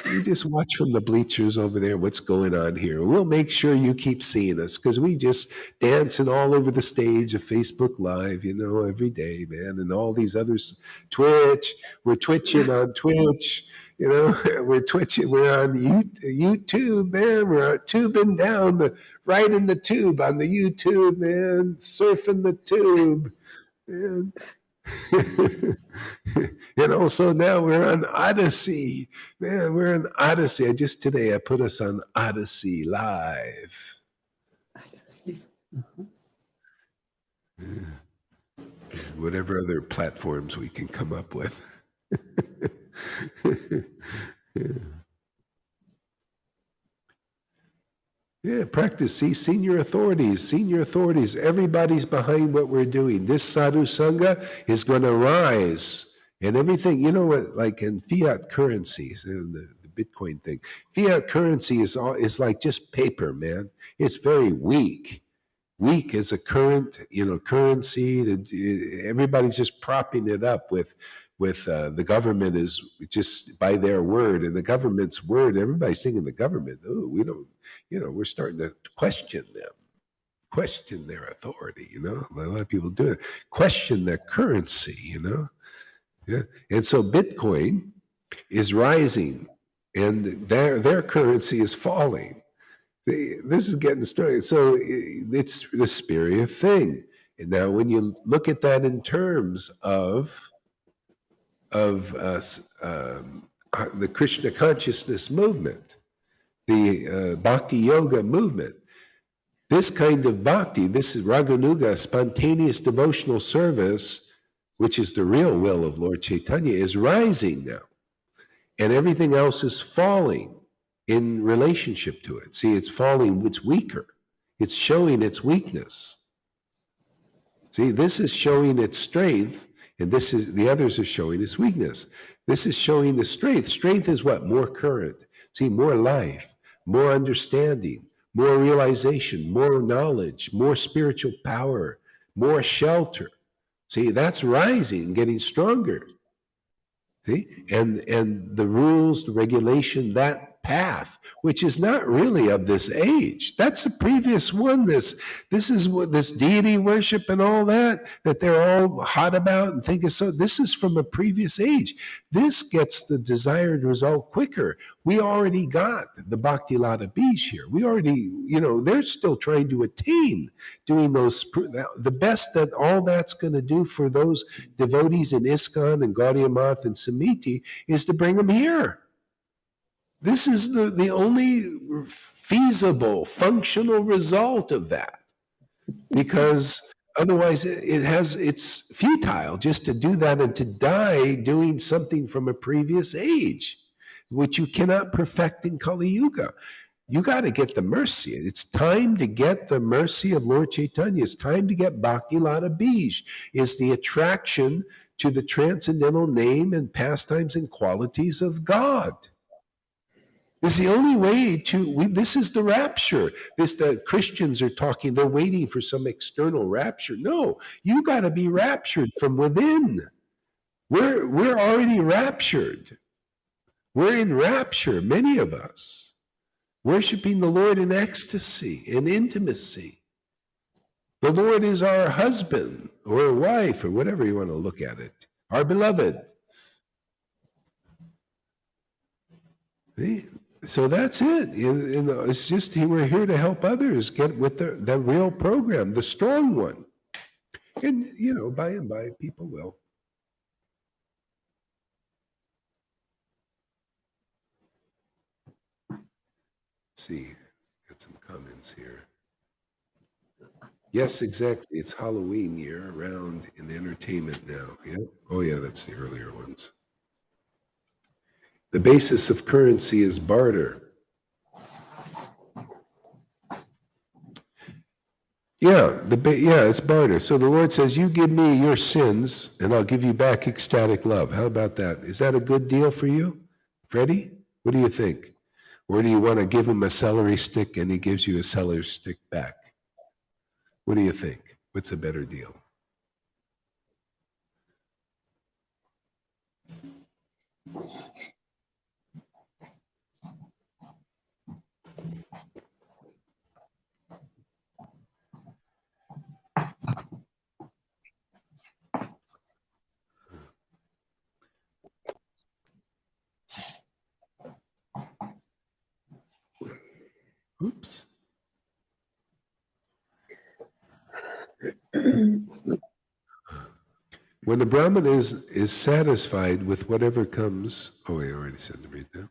You just watch from the bleachers over there what's going on here. We'll make sure you keep seeing us because we just dancing all over the stage of Facebook Live, you know, every day, man, and all these others. Twitch, we're twitching on Twitch. You know, we're twitching. We're on YouTube, man. We're tubing down right in the tube on the YouTube, man. Surfing the tube, man. And also now we're on Odyssey. Man, we're on Odyssey. Today I put us on Odyssey Live. Whatever other platforms we can come up with. Yeah, practice. See, senior authorities, everybody's behind what we're doing. This Sadhu Sangha is going to rise. And everything, you know what, like in fiat currencies, and the Bitcoin thing, fiat currency is like just paper, man. It's very weak. Weak as a currency. Everybody's just propping it up with the government is just by their word, and the government's word. Everybody's thinking the government. Oh, we don't. We're starting to question them, question their authority. A lot of people do it. Question their currency. Yeah, and so Bitcoin is rising, and their currency is falling. This is getting started. So it's the spurious thing. And now when you look at that in terms of the Krishna consciousness movement, the Bhakti Yoga movement, this kind of bhakti, this is Raganuga, spontaneous devotional service, which is the real will of Lord Caitanya, is rising now. And everything else is falling in relationship to it. See, it's falling, it's weaker. It's showing its weakness. See, this is showing its strength, And this is, the others are showing its weakness. This is showing the strength. Strength is what? More current. See, more life, more understanding, more realization, more knowledge, more spiritual power, more shelter. See, that's rising, getting stronger. See, and the rules, the regulation, that path, which is not really of this age. That's the previous one. This is what this deity worship and all that they're all hot about and think is so. This is from a previous age. This gets the desired result quicker. We already got the Bhakti Lata Bij here. We already, they're still trying to attain doing those. The best that all that's going to do for those devotees in ISKCON and Gaudiya Math and Samiti is to bring them here. This is the only feasible, functional result of that. Because otherwise it's futile just to do that and to die doing something from a previous age, which you cannot perfect in Kali Yuga. You got to get the mercy. It's time to get the mercy of Lord Caitanya. It's time to get Bhakti Lata Bij. It's the attraction to the transcendental name and pastimes and qualities of God. It's the only way this is the rapture. The Christians are talking, they're waiting for some external rapture. No, you got to be raptured from within. We're already raptured. We're in rapture, many of us, worshiping the Lord in ecstasy and intimacy. The Lord is our husband or wife or whatever you want to look at it, our beloved. See? So that's it. It's just we're here to help others get with the real program, the strong one. And, by and by, people will. Let's see, got some comments here. Yes, exactly. It's Halloween year round in entertainment now. Yeah. Oh, yeah, that's the earlier ones. The basis of currency is barter. Yeah, it's barter. So the Lord says, you give me your sins and I'll give you back ecstatic love. How about that? Is that a good deal for you? Freddie, what do you think? Or do you want to give him a celery stick and he gives you a celery stick back? What do you think? What's a better deal? Oops. When the Brahman is satisfied with whatever comes, I already said to read that.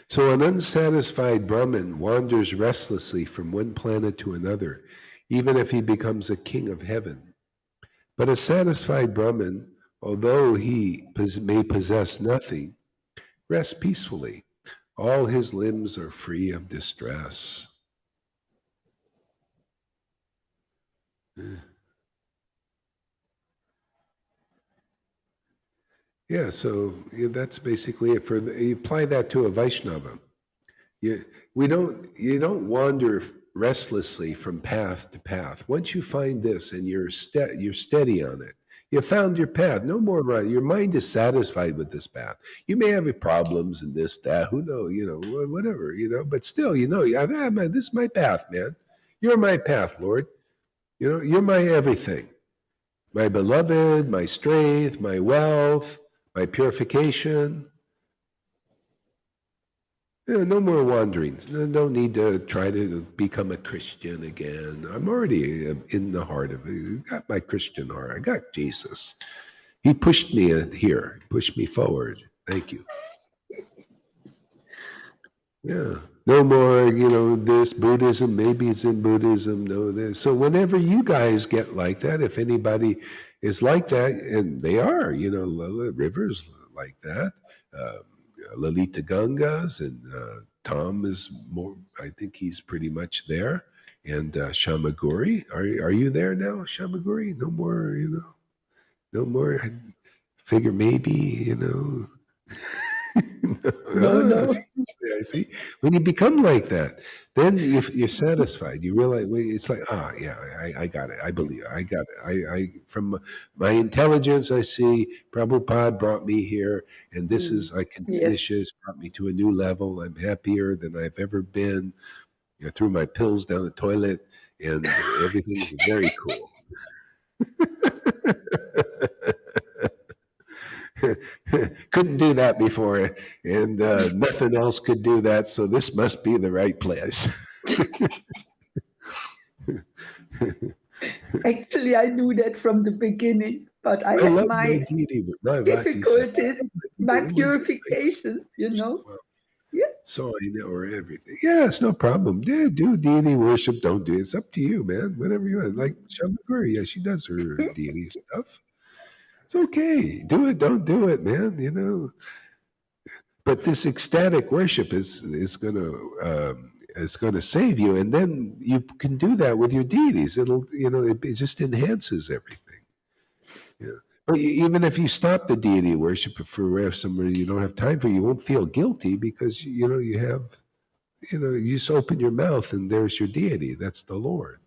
So an unsatisfied Brahmin wanders restlessly from one planet to another, even if he becomes a king of heaven. But a satisfied Brahmin, although he may possess nothing, rests peacefully. All his limbs are free of distress. Yeah, so that's basically it. You apply that to a Vaishnava. You don't wander restlessly from path to path. Once you find this and you're steady on it, you found your path. No more right. Your mind is satisfied with this path. You may have problems and this, that, who knows, whatever, but still, man, this is my path, man. You're my path, Lord. You're my everything. My beloved, my strength, my wealth, my purification. No more wanderings. No need to try to become a Christian again. I'm already in the heart of it. I got my Christian heart. I got Jesus. He pushed me here, pushed me forward. Thank you. Yeah. No more, this Buddhism, maybe it's in Buddhism, no this. So whenever you guys get like that, if anybody is like that, and they are, Rivers like that, Lalita Gangas, and Tom is more, I think he's pretty much there. And Shamaguri, are you there now, Shamaguri? No more, no more. I figure maybe, you know. No. I see. When you become like that, then you're satisfied. You realize it's like, yeah, I got it. I believe I got it. I from my intelligence, I see Prabhupada brought me here, and this is I can finish this. Brought me to a new level. I'm happier than I've ever been. I threw my pills down the toilet, and everything's very cool. Couldn't do that before, and nothing else could do that, so this must be the right place. Actually, I knew that from the beginning, but I had my difficulties, my purifications, you know. Well, so I know or everything. Yeah, it's no problem. Yeah, do deity worship, don't do it. It's up to you, man. Whatever you want. Like Shambhaguri, yeah, she does her deity stuff. It's okay. Do it, don't do it, man. You know. But this ecstatic worship is gonna save you, and then you can do that with your deities. It'll it just enhances everything. Yeah. But even if you stop the deity worship for somebody you don't have time for, you won't feel guilty because you have you just open your mouth and there's your deity. That's the Lord.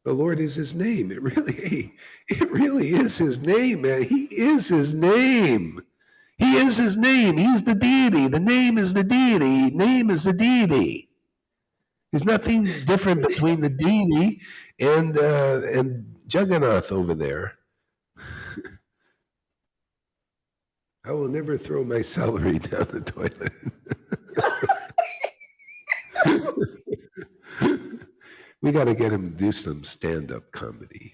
The Lord is his name. It really is his name, man. He is his name. He is his name. He's the deity. The name is the deity. Name is the deity. There's nothing different between the deity and Jagannath over there. I will never throw my celery down the toilet. We got to get him to do some stand-up comedy.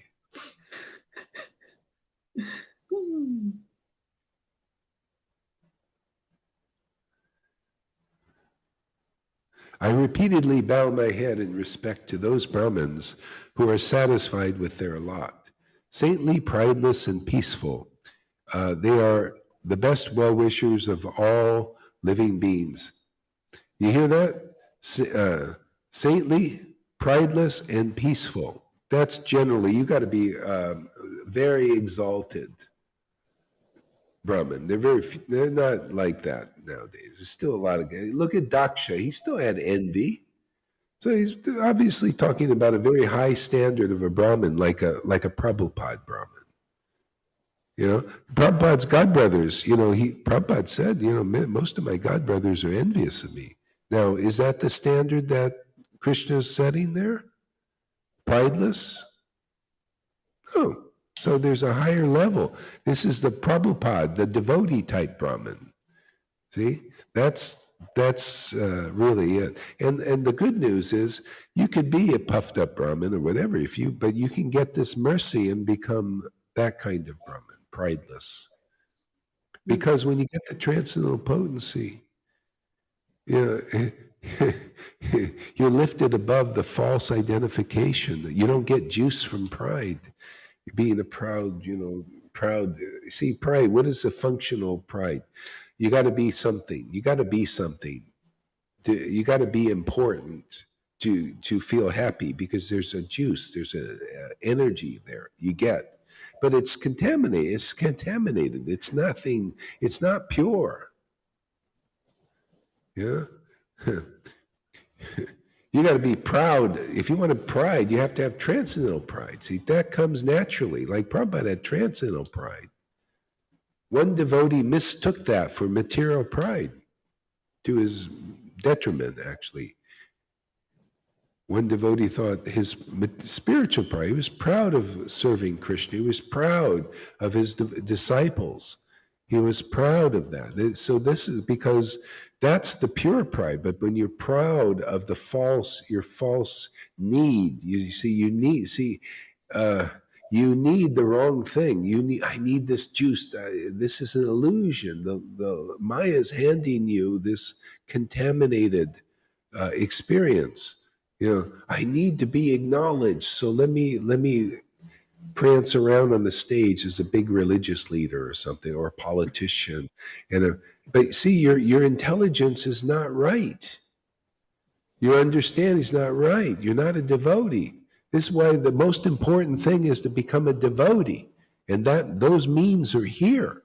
I repeatedly bow my head in respect to those Brahmins who are satisfied with their lot. Saintly, prideless, and peaceful, they are the best well-wishers of all living beings. You hear that? Saintly, prideless, and peaceful. That's generally, you got to be very exalted Brahmin. They're not like that nowadays. There's still a lot of guys. Look at Daksha. He still had envy. So he's obviously talking about a very high standard of a Brahmin, like a Prabhupada Brahmin. Prabhupada's godbrothers, Prabhupada said, most of my godbrothers are envious of me. Now, is that the standard that Krishna is setting there? Prideless? No. So there's a higher level. This is the Prabhupada, the devotee type Brahmin. See, that's really it. And the good news is you could be a puffed up Brahmin or whatever but you can get this mercy and become that kind of Brahmin, prideless. Because when you get the transcendental potency, you're lifted above the false identification. You don't get juice from pride. Being a proud. See, pride, what is a functional pride? You got to be something. You got to be something. You got to be important to feel happy because there's a juice, there's a energy there you get. But it's contaminated. It's nothing. It's not pure. Yeah. You got to be proud. If you want pride, you have to have transcendental pride. See, that comes naturally. Like Prabhupada had transcendental pride. One devotee mistook that for material pride, to his detriment, actually. One devotee thought his spiritual pride, he was proud of serving Krishna. He was proud of his disciples. He was proud of that. So this is because that's the pure pride. But when you're proud of your false need, you need the wrong thing. I need this juice. This is an illusion. The Maya is handing you this contaminated experience. I need to be acknowledged. So let me prance around on the stage as a big religious leader or something, or a politician. But see, your intelligence is not right. Your understanding is not right. You're not a devotee. This is why the most important thing is to become a devotee. And those means are here.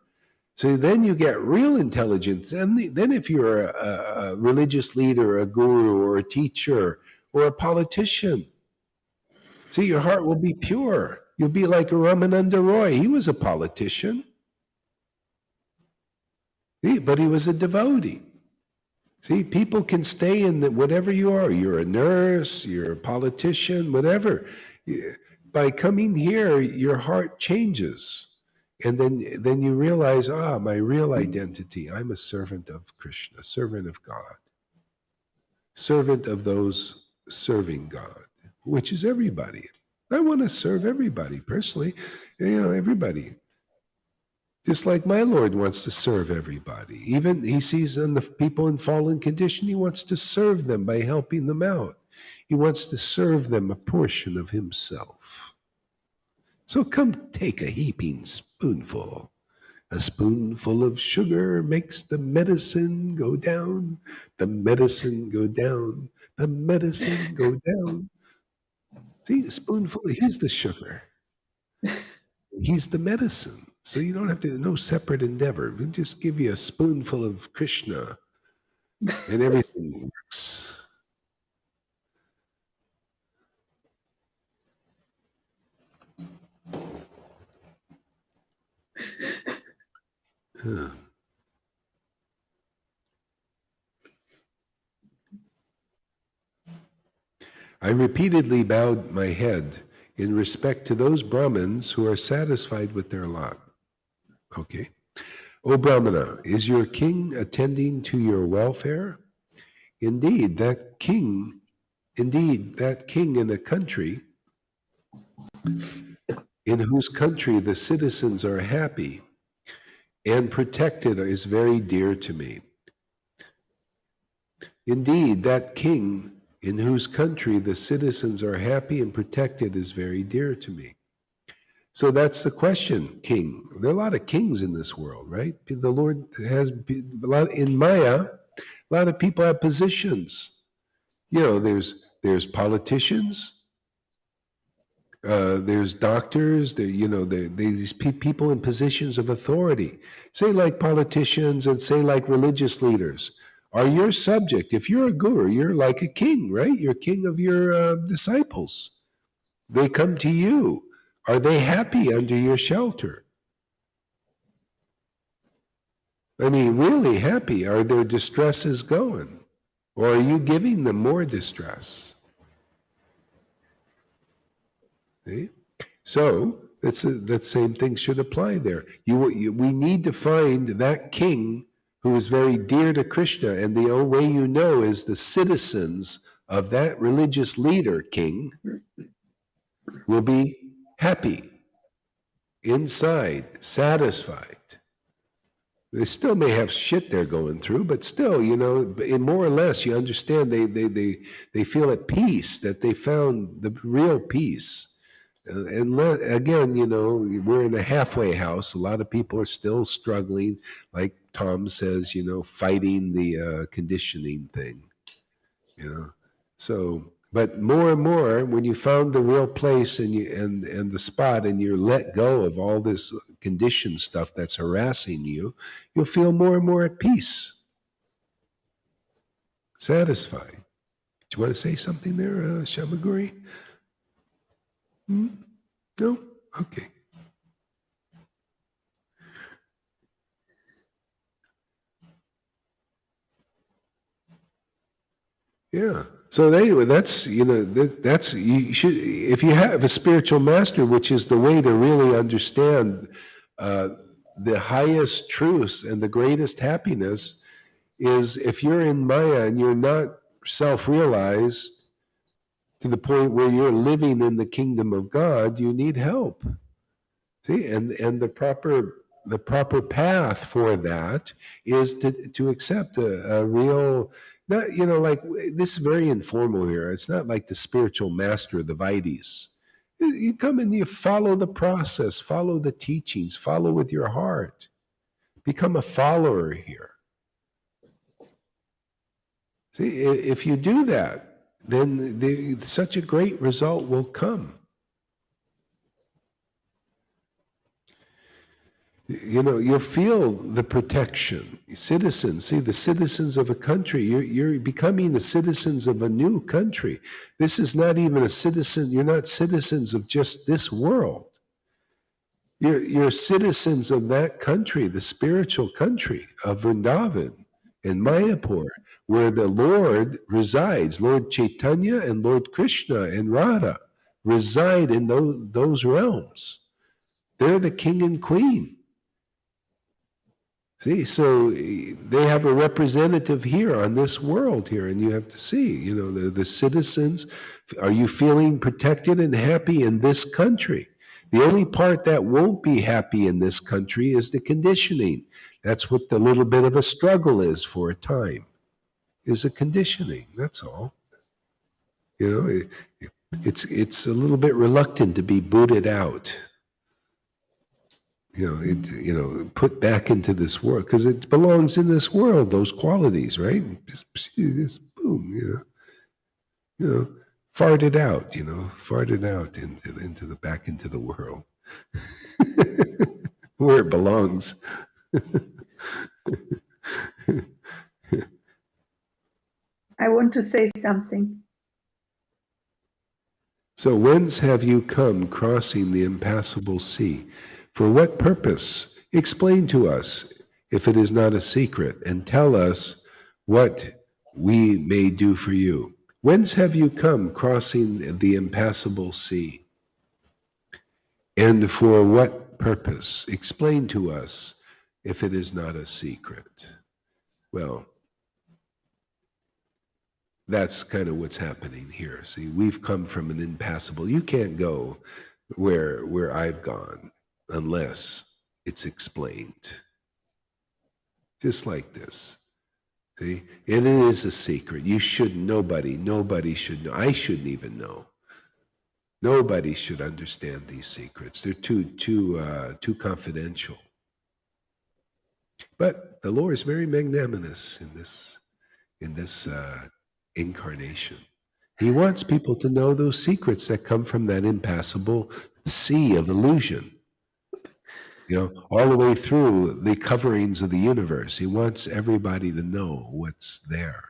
So then you get real intelligence. Then if you're a religious leader, a guru, or a teacher, or a politician, see, your heart will be pure. You'll be like Ramananda Roy. He was a politician, but he was a devotee. See, people can stay in whatever you are. You're a nurse, you're a politician, whatever. By coming here, your heart changes. And then you realize, my real identity, I'm a servant of Krishna, servant of God, servant of those serving God, which is everybody. I want to serve everybody personally, everybody. Just like my Lord wants to serve everybody. Even he sees in the people in fallen condition, he wants to serve them by helping them out. He wants to serve them a portion of himself. So come take a heaping spoonful. A spoonful of sugar makes the medicine go down, the medicine go down, the medicine go down. See, a spoonful, he's the sugar. He's the medicine. So you don't have to, no separate endeavor. We'll just give you a spoonful of Krishna and everything works. I repeatedly bowed my head in respect to those Brahmins who are satisfied with their lot. Okay. O Brahmana, is your king attending to your welfare? Indeed, that king in a country in whose country the citizens are happy and protected is very dear to me. Indeed, that king in whose country the citizens are happy and protected is very dear to me. So that's the question, king. There are a lot of kings in this world, right? The Lord has a lot in Maya. A lot of people have positions. There's politicians, there's doctors, these people in positions of authority. Say like politicians and say like religious leaders are your subject. If you're a guru, you're like a king, right? You're king of your disciples. They come to you. Are they happy under your shelter? I mean, really happy? Are their distresses going? Or are you giving them more distress? See? So that same thing should apply there. We need to find that king who is very dear to Krishna, and the only way you know is the citizens of that religious leader, king, will be happy, inside, satisfied. They still may have shit they're going through, but still, in more or less, you understand they feel at peace, that they found the real peace. And again, we're in a halfway house. A lot of people are still struggling, like Tom says, fighting the conditioning thing, So, but more and more, when you found the real place and the spot, and you're let go of all this conditioned stuff that's harassing you, you'll feel more and more at peace, satisfied. Do you want to say something there, Shamaguri? No? Okay. Yeah. So anyway, that's you should, if you have a spiritual master, which is the way to really understand the highest truths and the greatest happiness, is if you're in Maya and you're not self-realized to the point where you're living in the kingdom of God, you need help. See, and the proper path for that is to accept a real, not, like, this is very informal here. It's not like the spiritual master of the Vaidis. You come and you follow the process, follow the teachings, follow with your heart. Become a follower here. See, if you do that, then such a great result will come. You'll feel the protection. Citizens, see, the citizens of a country, you're becoming the citizens of a new country. This is not even a citizen, you're not citizens of just this world. You're citizens of that country, the spiritual country of Vrindavan and Mayapur, where the Lord resides. Lord Caitanya and Lord Krishna and Radha reside in those realms. They're the king and queen. See, so they have a representative here on this world here, and you have to see, the citizens, are you feeling protected and happy in this country? The only part that won't be happy in this country is the conditioning. That's what the little bit of a struggle is for a time, is a conditioning, that's all. It's a little bit reluctant to be booted out. Put back into this world, because it belongs in this world, those qualities, right? Just boom, farted out into the back into the world where it belongs. I want to say something. So whence have you come crossing the impassable sea? For what purpose? Explain to us, if it is not a secret, and tell us what we may do for you. Whence have you come crossing the impassable sea? And for what purpose? Explain to us, if it is not a secret. Well, that's kind of what's happening here. See, we've come from an impassable. You can't go where I've gone unless it's explained. Just like this. See, and it is a secret. Nobody should know. I shouldn't even know. Nobody should understand these secrets. They're too confidential. But the Lord is very magnanimous in this incarnation. He wants people to know those secrets that come from that impassable sea of illusion. All the way through the coverings of the universe. He wants everybody to know what's there.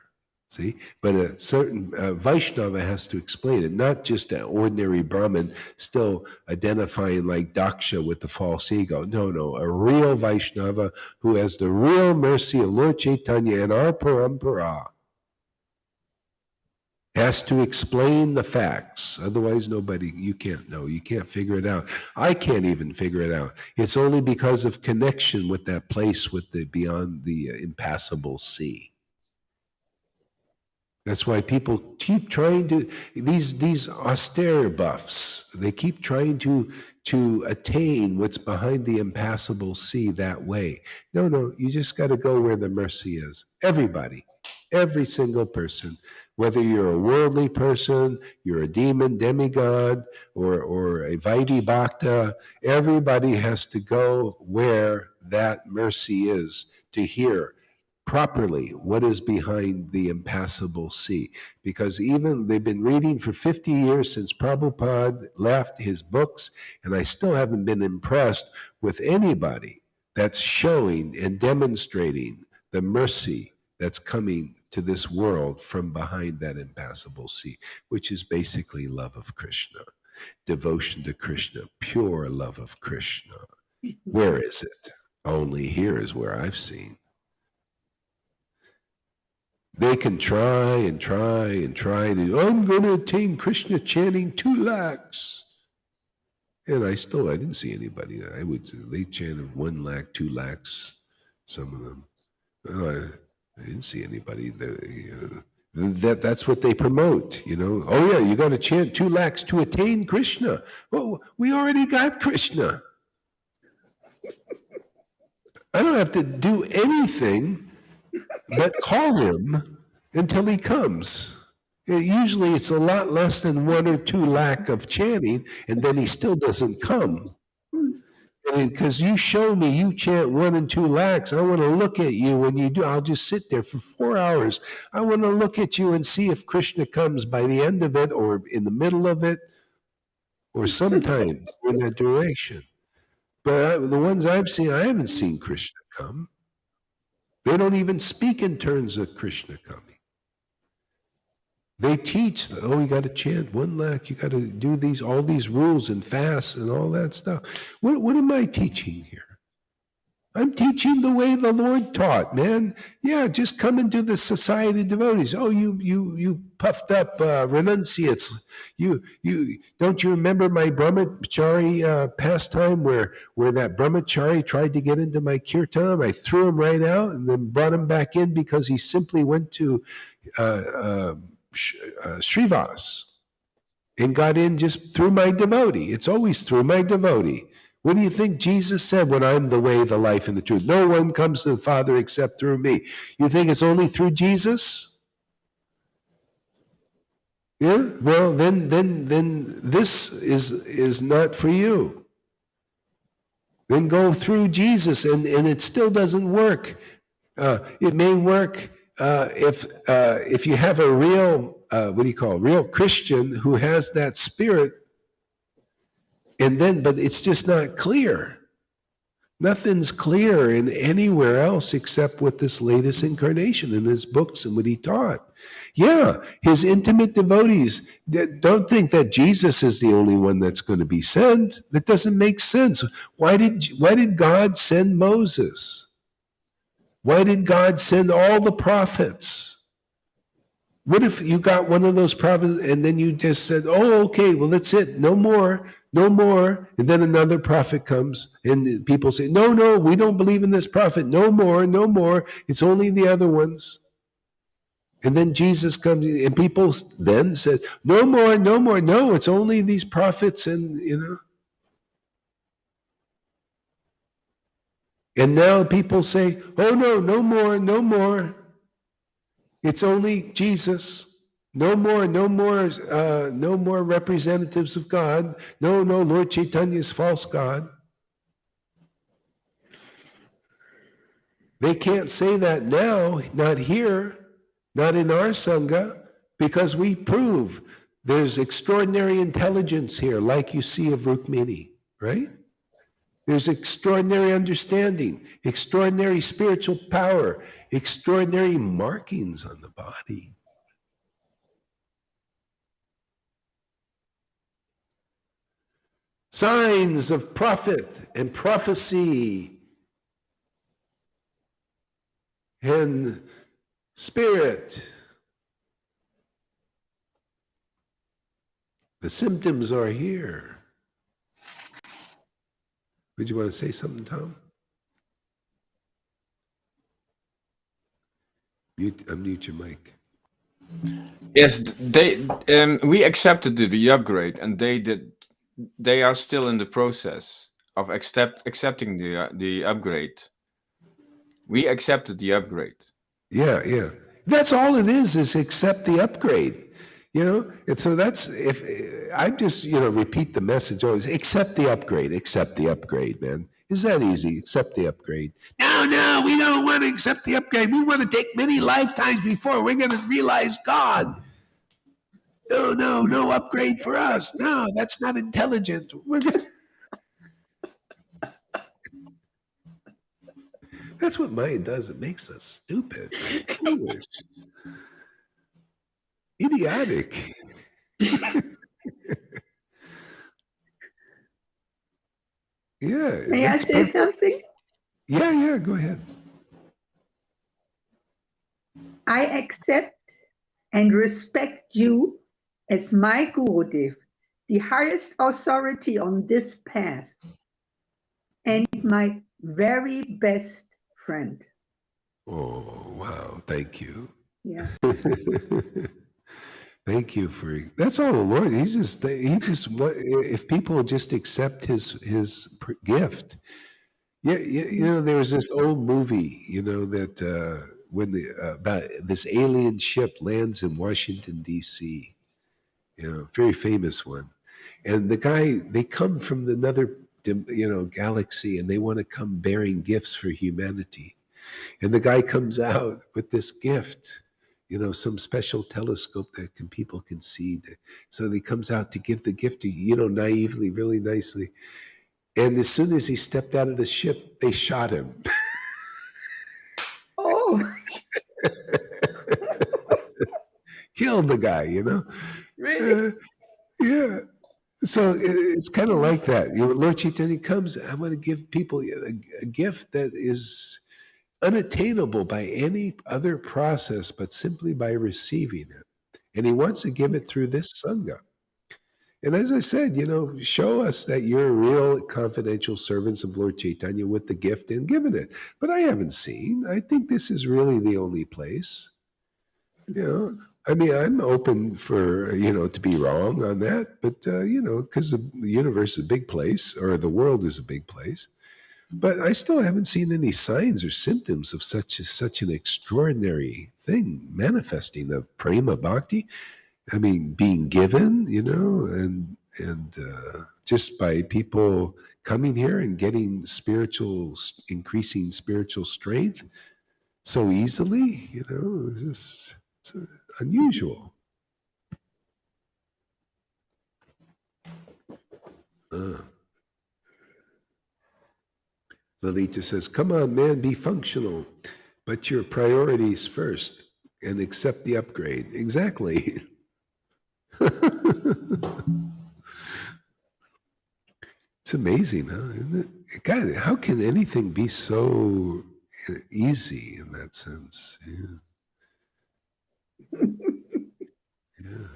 See? But a certain Vaishnava has to explain it, not just an ordinary Brahmin still identifying like Daksha with the false ego. No, a real Vaishnava who has the real mercy of Lord Caitanya and our parampara has to explain the facts. Otherwise, you can't know. You can't figure it out. I can't even figure it out. It's only because of connection with that place beyond the impassable sea. That's why people keep trying to, these austere buffs, they keep trying to attain what's behind the impassable sea that way. No, you just got to go where the mercy is. Everybody, every single person, whether you're a worldly person, you're a demon, demigod, or a Vaidhi Bhakta, everybody has to go where that mercy is to hear properly what is behind the impassable sea. Because even they've been reading for 50 years since Prabhupada left his books, and I still haven't been impressed with anybody that's showing and demonstrating the mercy that's coming to this world from behind that impassable sea, which is basically love of Krishna, devotion to Krishna, pure love of Krishna. Where is it? Only here is where I've seen. They can try and try and try to, I'm going to attain Krishna chanting 2 lakhs. And I didn't see anybody. They chanted 1 lakh, 2 lakhs, some of them. I didn't see anybody that's what they promote, Oh yeah, you got to chant 2 lakhs to attain Krishna. Well, we already got Krishna. I don't have to do anything but call him until he comes. Usually it's a lot less than 1 or 2 lakh of chanting, and then he still doesn't come. Because you show me you chant 1 and 2 lakhs, I want to look at you when you do. I'll just sit there for 4 hours. I want to look at you and see if Krishna comes by the end of it, or in the middle of it, or sometime in that duration. But the ones I've seen, I haven't seen Krishna come. They don't even speak in terms of Krishna coming. They teach, you got to chant 1 lakh, you got to do all these rules and fasts and all that stuff. What am I teaching here? I'm teaching the way the Lord taught, man. Yeah, just come into the society of devotees. Oh, you puffed up renunciates. You don't you remember my brahmachari pastime where that brahmachari tried to get into my kirtan? I threw him right out and then brought him back in because he simply went to Srivas and got in just through my devotee. It's always through my devotee. What do you think Jesus said when I'm the way, the life, and the truth? No one comes to the Father except through me. You think it's only through Jesus? Yeah? Well, then this is not for you. Then go through Jesus, and it still doesn't work. It may work if you have a real, real Christian who has that spirit, but it's just not clear. Nothing's clear in anywhere else except with this latest incarnation in his books and what he taught. Yeah, his intimate devotees don't think that Jesus is the only one that's going to be sent. That doesn't make sense. Why did God send Moses? Why did God send all the prophets? What if you got one of those prophets and then you just said, oh, okay, well, that's it. No more. And then another prophet comes and people say, no, we don't believe in this prophet. No more. It's only the other ones. And then Jesus comes and people then said, no more. No, it's only these prophets and. And now people say, oh, no more. It's only Jesus. No more representatives of God. No, Lord Caitanya is false God. They can't say that now, not here, not in our Sangha, because we prove there's extraordinary intelligence here, like you see of Rukmini, right? There's extraordinary understanding, extraordinary spiritual power, extraordinary markings on the body. Signs of prophet and prophecy and spirit. The symptoms are here. Would you want to say something, Tom? Unmute your mic. Yes, we accepted the upgrade, and they are still in the process of accepting the upgrade. We accepted the upgrade. Yeah. That's all it is accept the upgrade. And so that's, if I just, repeat the message always, accept the upgrade, man. Is that easy? Accept the upgrade. No, we don't want to accept the upgrade. We want to take many lifetimes before we're going to realize God. No upgrade for us. No, that's not intelligent. That's what Maya does. It makes us stupid, foolish, idiotic. Yeah. May I say something? Yeah, go ahead. I accept and respect you as my Gurudev, the highest authority on this path, and my very best friend. Oh, wow. Thank you. Yeah. Thank you that's all the Lord. He just, if people just accept his gift. Yeah, there was this old movie, that when about this alien ship lands in Washington, D.C., very famous one. And they come from another, galaxy, and they want to come bearing gifts for humanity. And the guy comes out with this gift, some special telescope that people can see. So he comes out to give the gift to you, naively, really nicely. And as soon as he stepped out of the ship, they shot him. Oh. Killed the guy, you know? Really? Yeah. So it's kind of like that. You know, Lord Caitanya comes, I want to give people a gift that is unattainable by any other process, but simply by receiving it. And he wants to give it through this Sangha. And as I said, you know, show us that you're real confidential servants of Lord Caitanya with the gift and giving it. But I haven't seen. I think this is really the only place. You know, I mean, I'm open for, you know, to be wrong on that. But, you know, because the universe is a big place, or the world is a big place. But I still haven't seen any signs or symptoms of such an extraordinary thing manifesting of prema bhakti. I mean, being given, you know, and just by people coming here and getting increasing spiritual strength so easily, you know, it's unusual. Lalita says, come on, man, be functional, but your priorities first and accept the upgrade. Exactly. It's amazing, huh? Isn't it? God, how can anything be so easy in that sense? Yeah. Yeah.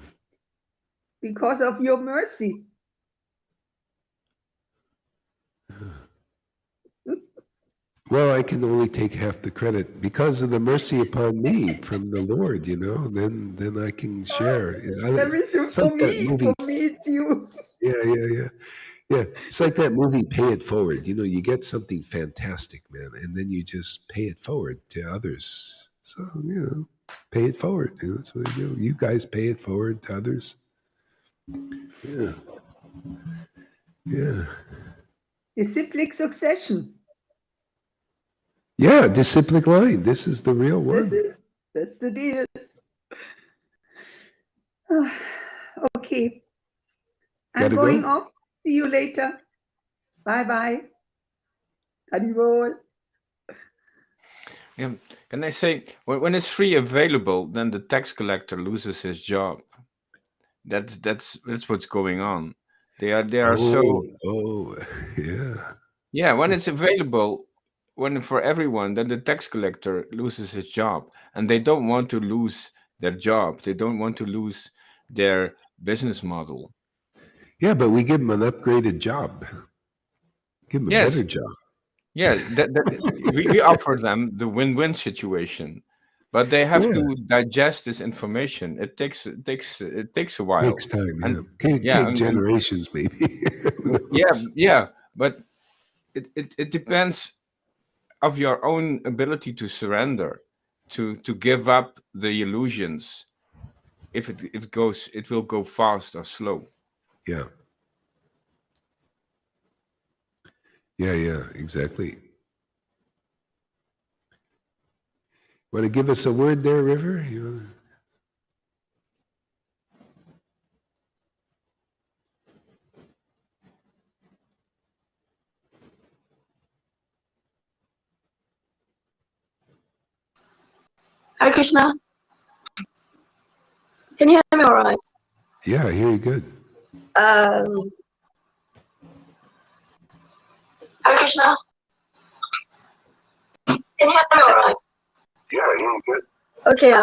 Because of your mercy. Well, I can only take half the credit because of the mercy upon me from the Lord, you know. Then I can share. It's like that movie. For me, it's you. Yeah. It's like that movie, Pay It Forward. You know, you get something fantastic, man, and then you just pay it forward to others. So, you know, pay it forward. You know, that's what you do. You guys pay it forward to others. Yeah. The cyclic succession. Yeah, disciplic line. This is the real one. That's the deal. Okay. I'm going off. See you later. Bye-bye. Haribol. Yeah. Can I say, when it's free available, then the tax collector loses his job. That's what's going on. They are so. Oh, yeah. Yeah, when it's available, when for everyone, then the tax collector loses his job, and they don't want to lose their job. They don't want to lose their business model. Yeah, but we give them an upgraded job. Give them a better job. Yeah, we offer them the win-win situation, but they have to digest this information. It takes a while. It takes time. Can take generations, maybe. Yeah, but it depends of your own ability to surrender, to give up the illusions. If it will go fast or slow. Yeah, exactly. Want to give us a word there, River? Hare Krishna. Can you hear me all right? Yeah, I hear you good. Hare Krishna. Can you hear me all right? Yeah, I hear you good. Okay,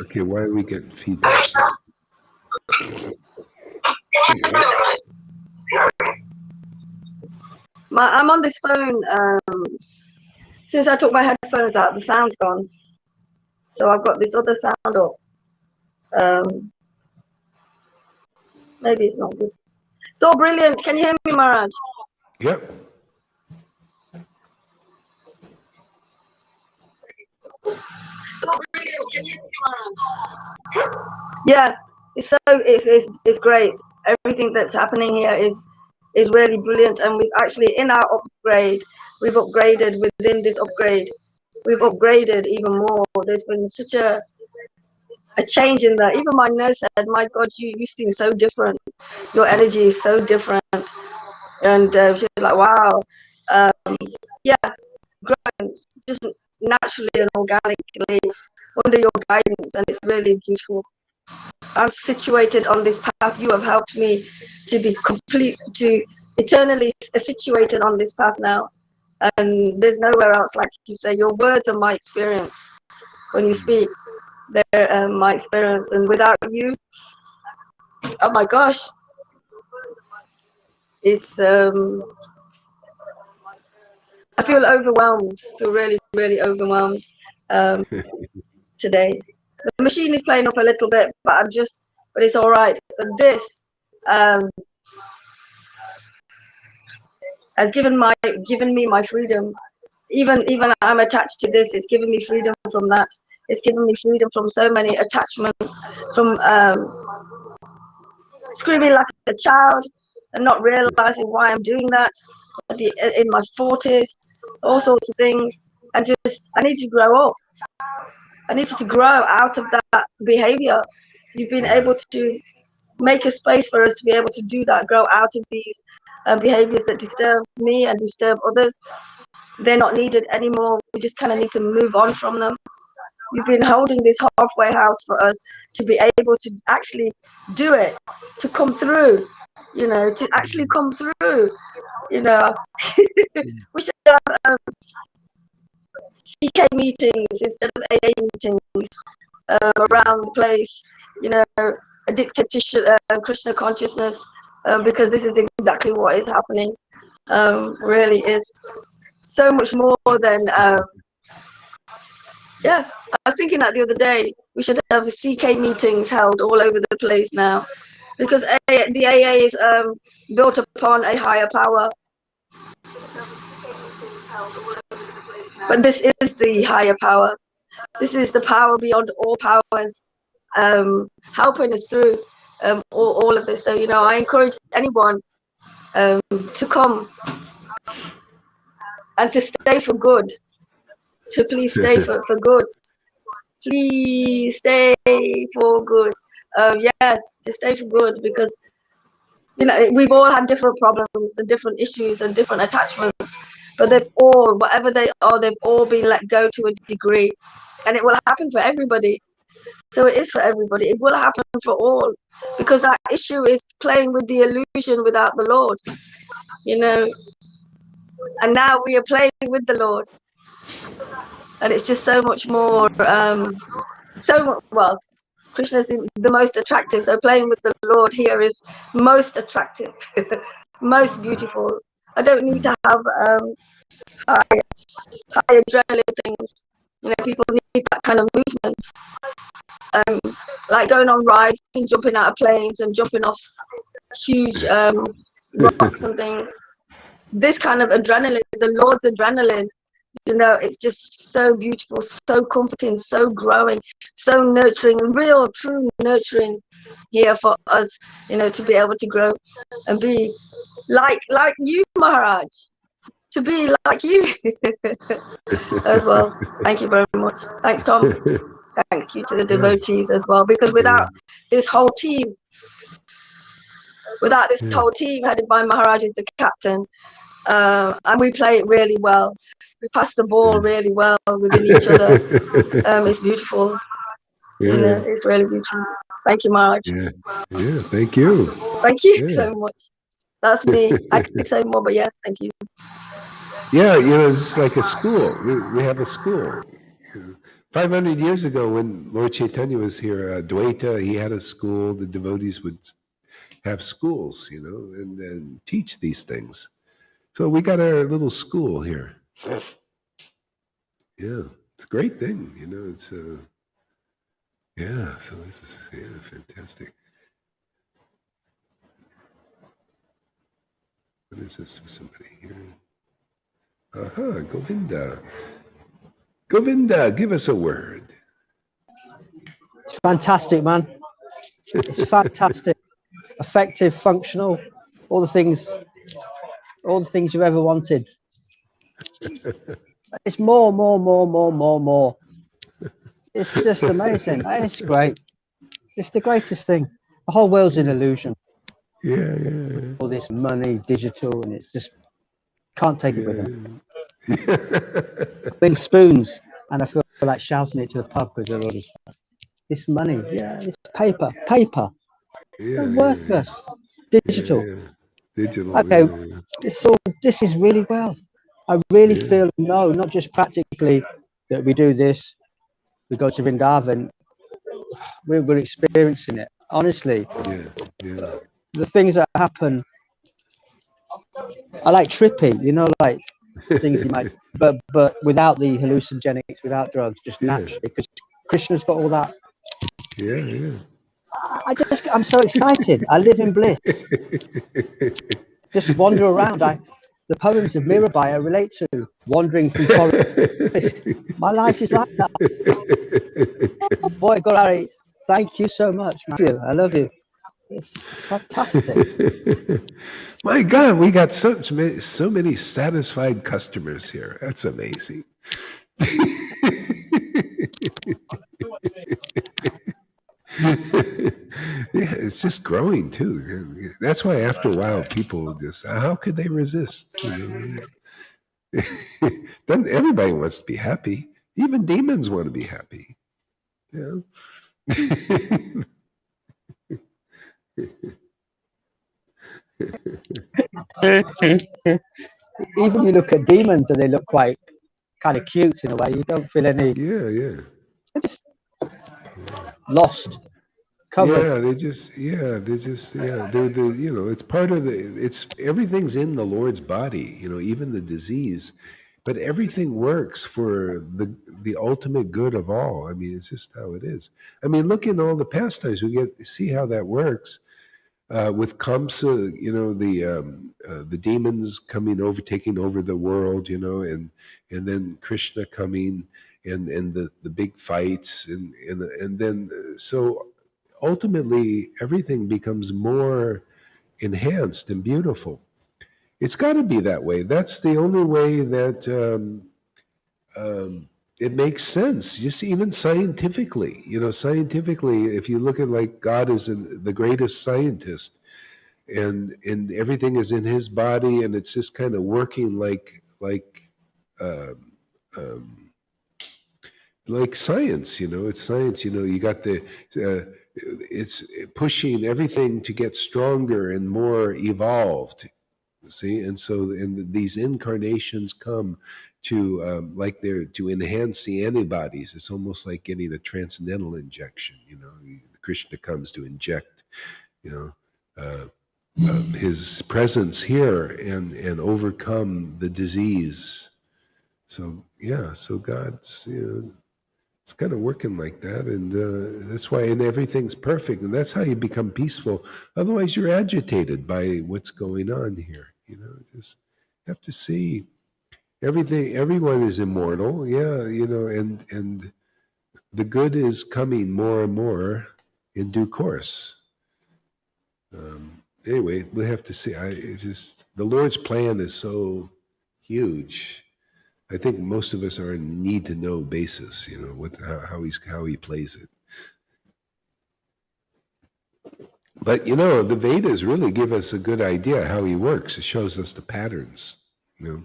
Okay, why are we getting feedback? I'm on this phone. Since I took my headphones out, the sound's gone. So I've got this other sound up. Maybe it's not good. So brilliant. Can you hear me, Maharaj? Yep. Yeah, it's great. Everything that's happening here is really brilliant, and we've actually in our upgrade, we've upgraded within this upgrade. We've upgraded even more. There's been such a a change in that. Even my nurse said, "My God, you seem so different. Your energy is so different." And she was like, "Wow, yeah, growing just naturally and organically under your guidance, and it's really beautiful. I'm situated on this path. You have helped me to be eternally situated on this path now. And there's nowhere else, like you say. Your words are my experience. When you speak, they're my experience. And without you, oh my gosh, it's I feel overwhelmed. I feel really, really overwhelmed today. The machine is playing up a little bit, but but it's all right. But this has given me my freedom. Even I'm attached to this. It's given me freedom from that. It's given me freedom from so many attachments, from screaming like a child and not realizing why I'm doing that in my 40s, all sorts of things. And I need to grow up. I needed to grow out of that behavior. You've been able to make a space for us to be able to do that, grow out of these behaviors that disturb me and disturb others. They're not needed anymore. We just kind of need to move on from them. You've been holding this halfway house for us to be able to actually do it, to come through, to actually come through, we should have CK meetings instead of AA meetings around the place, addicted to Krishna consciousness, because this is exactly what is happening. Really is so much more than yeah. I was thinking that the other day. We should have CK meetings held all over the place now, because the AA is built upon a higher power. But this is the higher power. This is the power beyond all powers, helping us through all of this. So, I encourage anyone to come and to stay for good, to please stay for good. Please stay for good. Yes, to stay for good, because we've all had different problems and different issues and different attachments, but whatever they are, they've all been let go to a degree, and it will happen for everybody. So it is for everybody. It will happen for all, because that issue is playing with the illusion without the Lord, and now we are playing with the Lord, and it's just so much more well, Krishna is the most attractive, so playing with the Lord here is most attractive, most beautiful. I don't need to have high adrenaline things. People need that kind of movement, like going on rides and jumping out of planes and jumping off huge rocks and things. This kind of adrenaline, the Lord's adrenaline, it's just so beautiful, so comforting, so growing, so nurturing, real, true nurturing here for us, to be able to grow and be like you, Maharaj, to be like you as well. Thank you very much. Thanks, Tom. Thank you to the devotees as well, because without this whole team headed by Maharaj as the captain, and we play it really well. We pass the ball really well within each other. It's beautiful. It's really beautiful. Thank you, Maharaj. Yeah, thank you. Thank you so much. That's me. I could say more, but yeah, thank you. Yeah, it's like a school. We have a school. 500 years ago, when Lord Caitanya was here, Dwaita, he had a school. The devotees would have schools, and teach these things. So we got our little school here. Yeah, it's a great thing. It's so this is fantastic. What is this for somebody here? Govinda. Govinda, give us a word. It's fantastic, man. It's fantastic. Effective, functional, all the things you've ever wanted. It's more. It's just amazing. It's great. It's the greatest thing. The whole world's an illusion. Yeah, yeah. All this money, digital, and it's just can't take it with them. Bring spoons, and I feel like shouting it to the pub because they're all just this money, yeah, this paper, they're worthless. Digital. Digital. Okay, this is really well. I really feel not just practically that we do this, we go to Vrindavan, we're experiencing it. Honestly, the things that happen are like trippy, like things you might, but without the hallucinogenics, without drugs, just naturally, because Krishna's got all that. I'm so excited. I live in bliss. Just wander around. The poems of Mirabai I relate to, wandering from forest. My life is like that. Oh, boy, Golari, thank you so much. I love you. It's fantastic. My God, we got so many satisfied customers here. That's amazing. Yeah, it's just growing too. That's why after a while people just, how could they resist? Then everybody wants to be happy. Even demons want to be happy. Yeah. Even you look at demons and they look quite kind of cute in a way. You don't feel any. Yeah. They're just lost. Covered. Yeah, they're it's part of everything's in the Lord's body, even the disease, but everything works for the ultimate good of all. I mean, it's just how it is. I mean, look in all the pastimes, see how that works. With Kamsa, the demons taking over the world, and then Krishna coming and the big fights and then so ultimately everything becomes more enhanced and beautiful. It's got to be that way. That's the only way that it makes sense. Just even scientifically, if you look at like God is the greatest scientist, and everything is in His body, and it's just kind of working like science. It's science. You got it's pushing everything to get stronger and more evolved. See, and so these incarnations come to to enhance the antibodies. It's almost like getting a transcendental injection. Krishna comes to inject, his presence here and overcome the disease. So God's it's kind of working like that, and that's why, and everything's perfect, and that's how you become peaceful. Otherwise, you're agitated by what's going on here. Just have to see everything. Everyone is immortal, and the good is coming more and more in due course. Anyway, we'll have to see. The Lord's plan is so huge. I think most of us are in need to know basis, how he plays it. But the Vedas really give us a good idea how he works. It shows us the patterns, the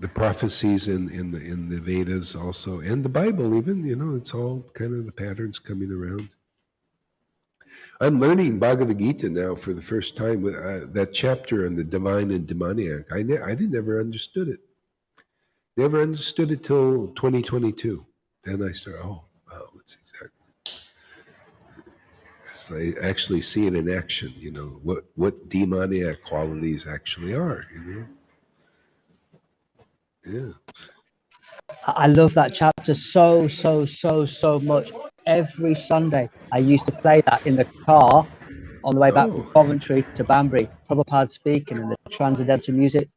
prophecies in the Vedas also, and the Bible even. It's all kind of the patterns coming around. I'm learning Bhagavad Gita now for the first time with that chapter on the divine and demoniac. I never understood it. Never understood it till 2022. Then I started, it's exactly. So I actually see it in action, what demoniac qualities actually are, Yeah. I love that chapter so much. Every Sunday, I used to play that in the car on the way back from Coventry to Banbury. Prabhupada speaking and the transcendental music.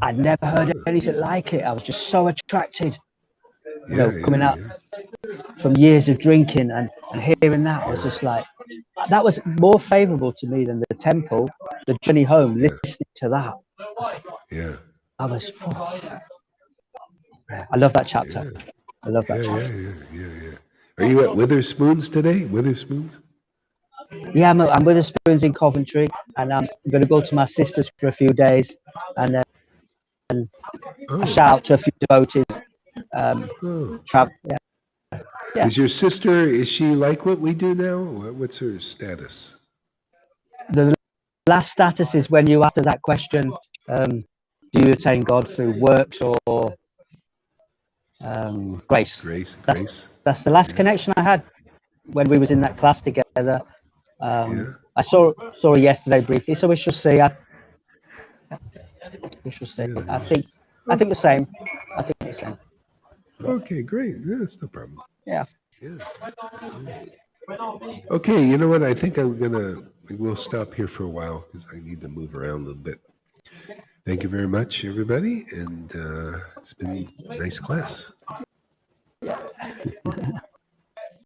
I'd never heard anything like it. I was just so attracted. Coming out from years of drinking and hearing that was just like, that was more favorable to me than the temple, the journey home, listening to that. Yeah. I love that chapter. I love that chapter. Yeah. Are you at Witherspoons today? Witherspoons? Yeah, I'm with the Spoons in Coventry, and I'm going to go to my sister's for a few days, and then a shout out to a few devotees. Yeah. Yeah. Is your sister, is she like what we do now? What's her status? The last status is when you after that question, do you attain God through works or grace? Grace. That's the last connection I had when we was in that class together. I saw her yesterday briefly, so we shall see. We shall see. I think the same. Okay, great. Yeah, that's no problem. Yeah. Okay, you know what? I think we'll stop here for a while because I need to move around a little bit. Thank you very much, everybody, and it's been a nice class.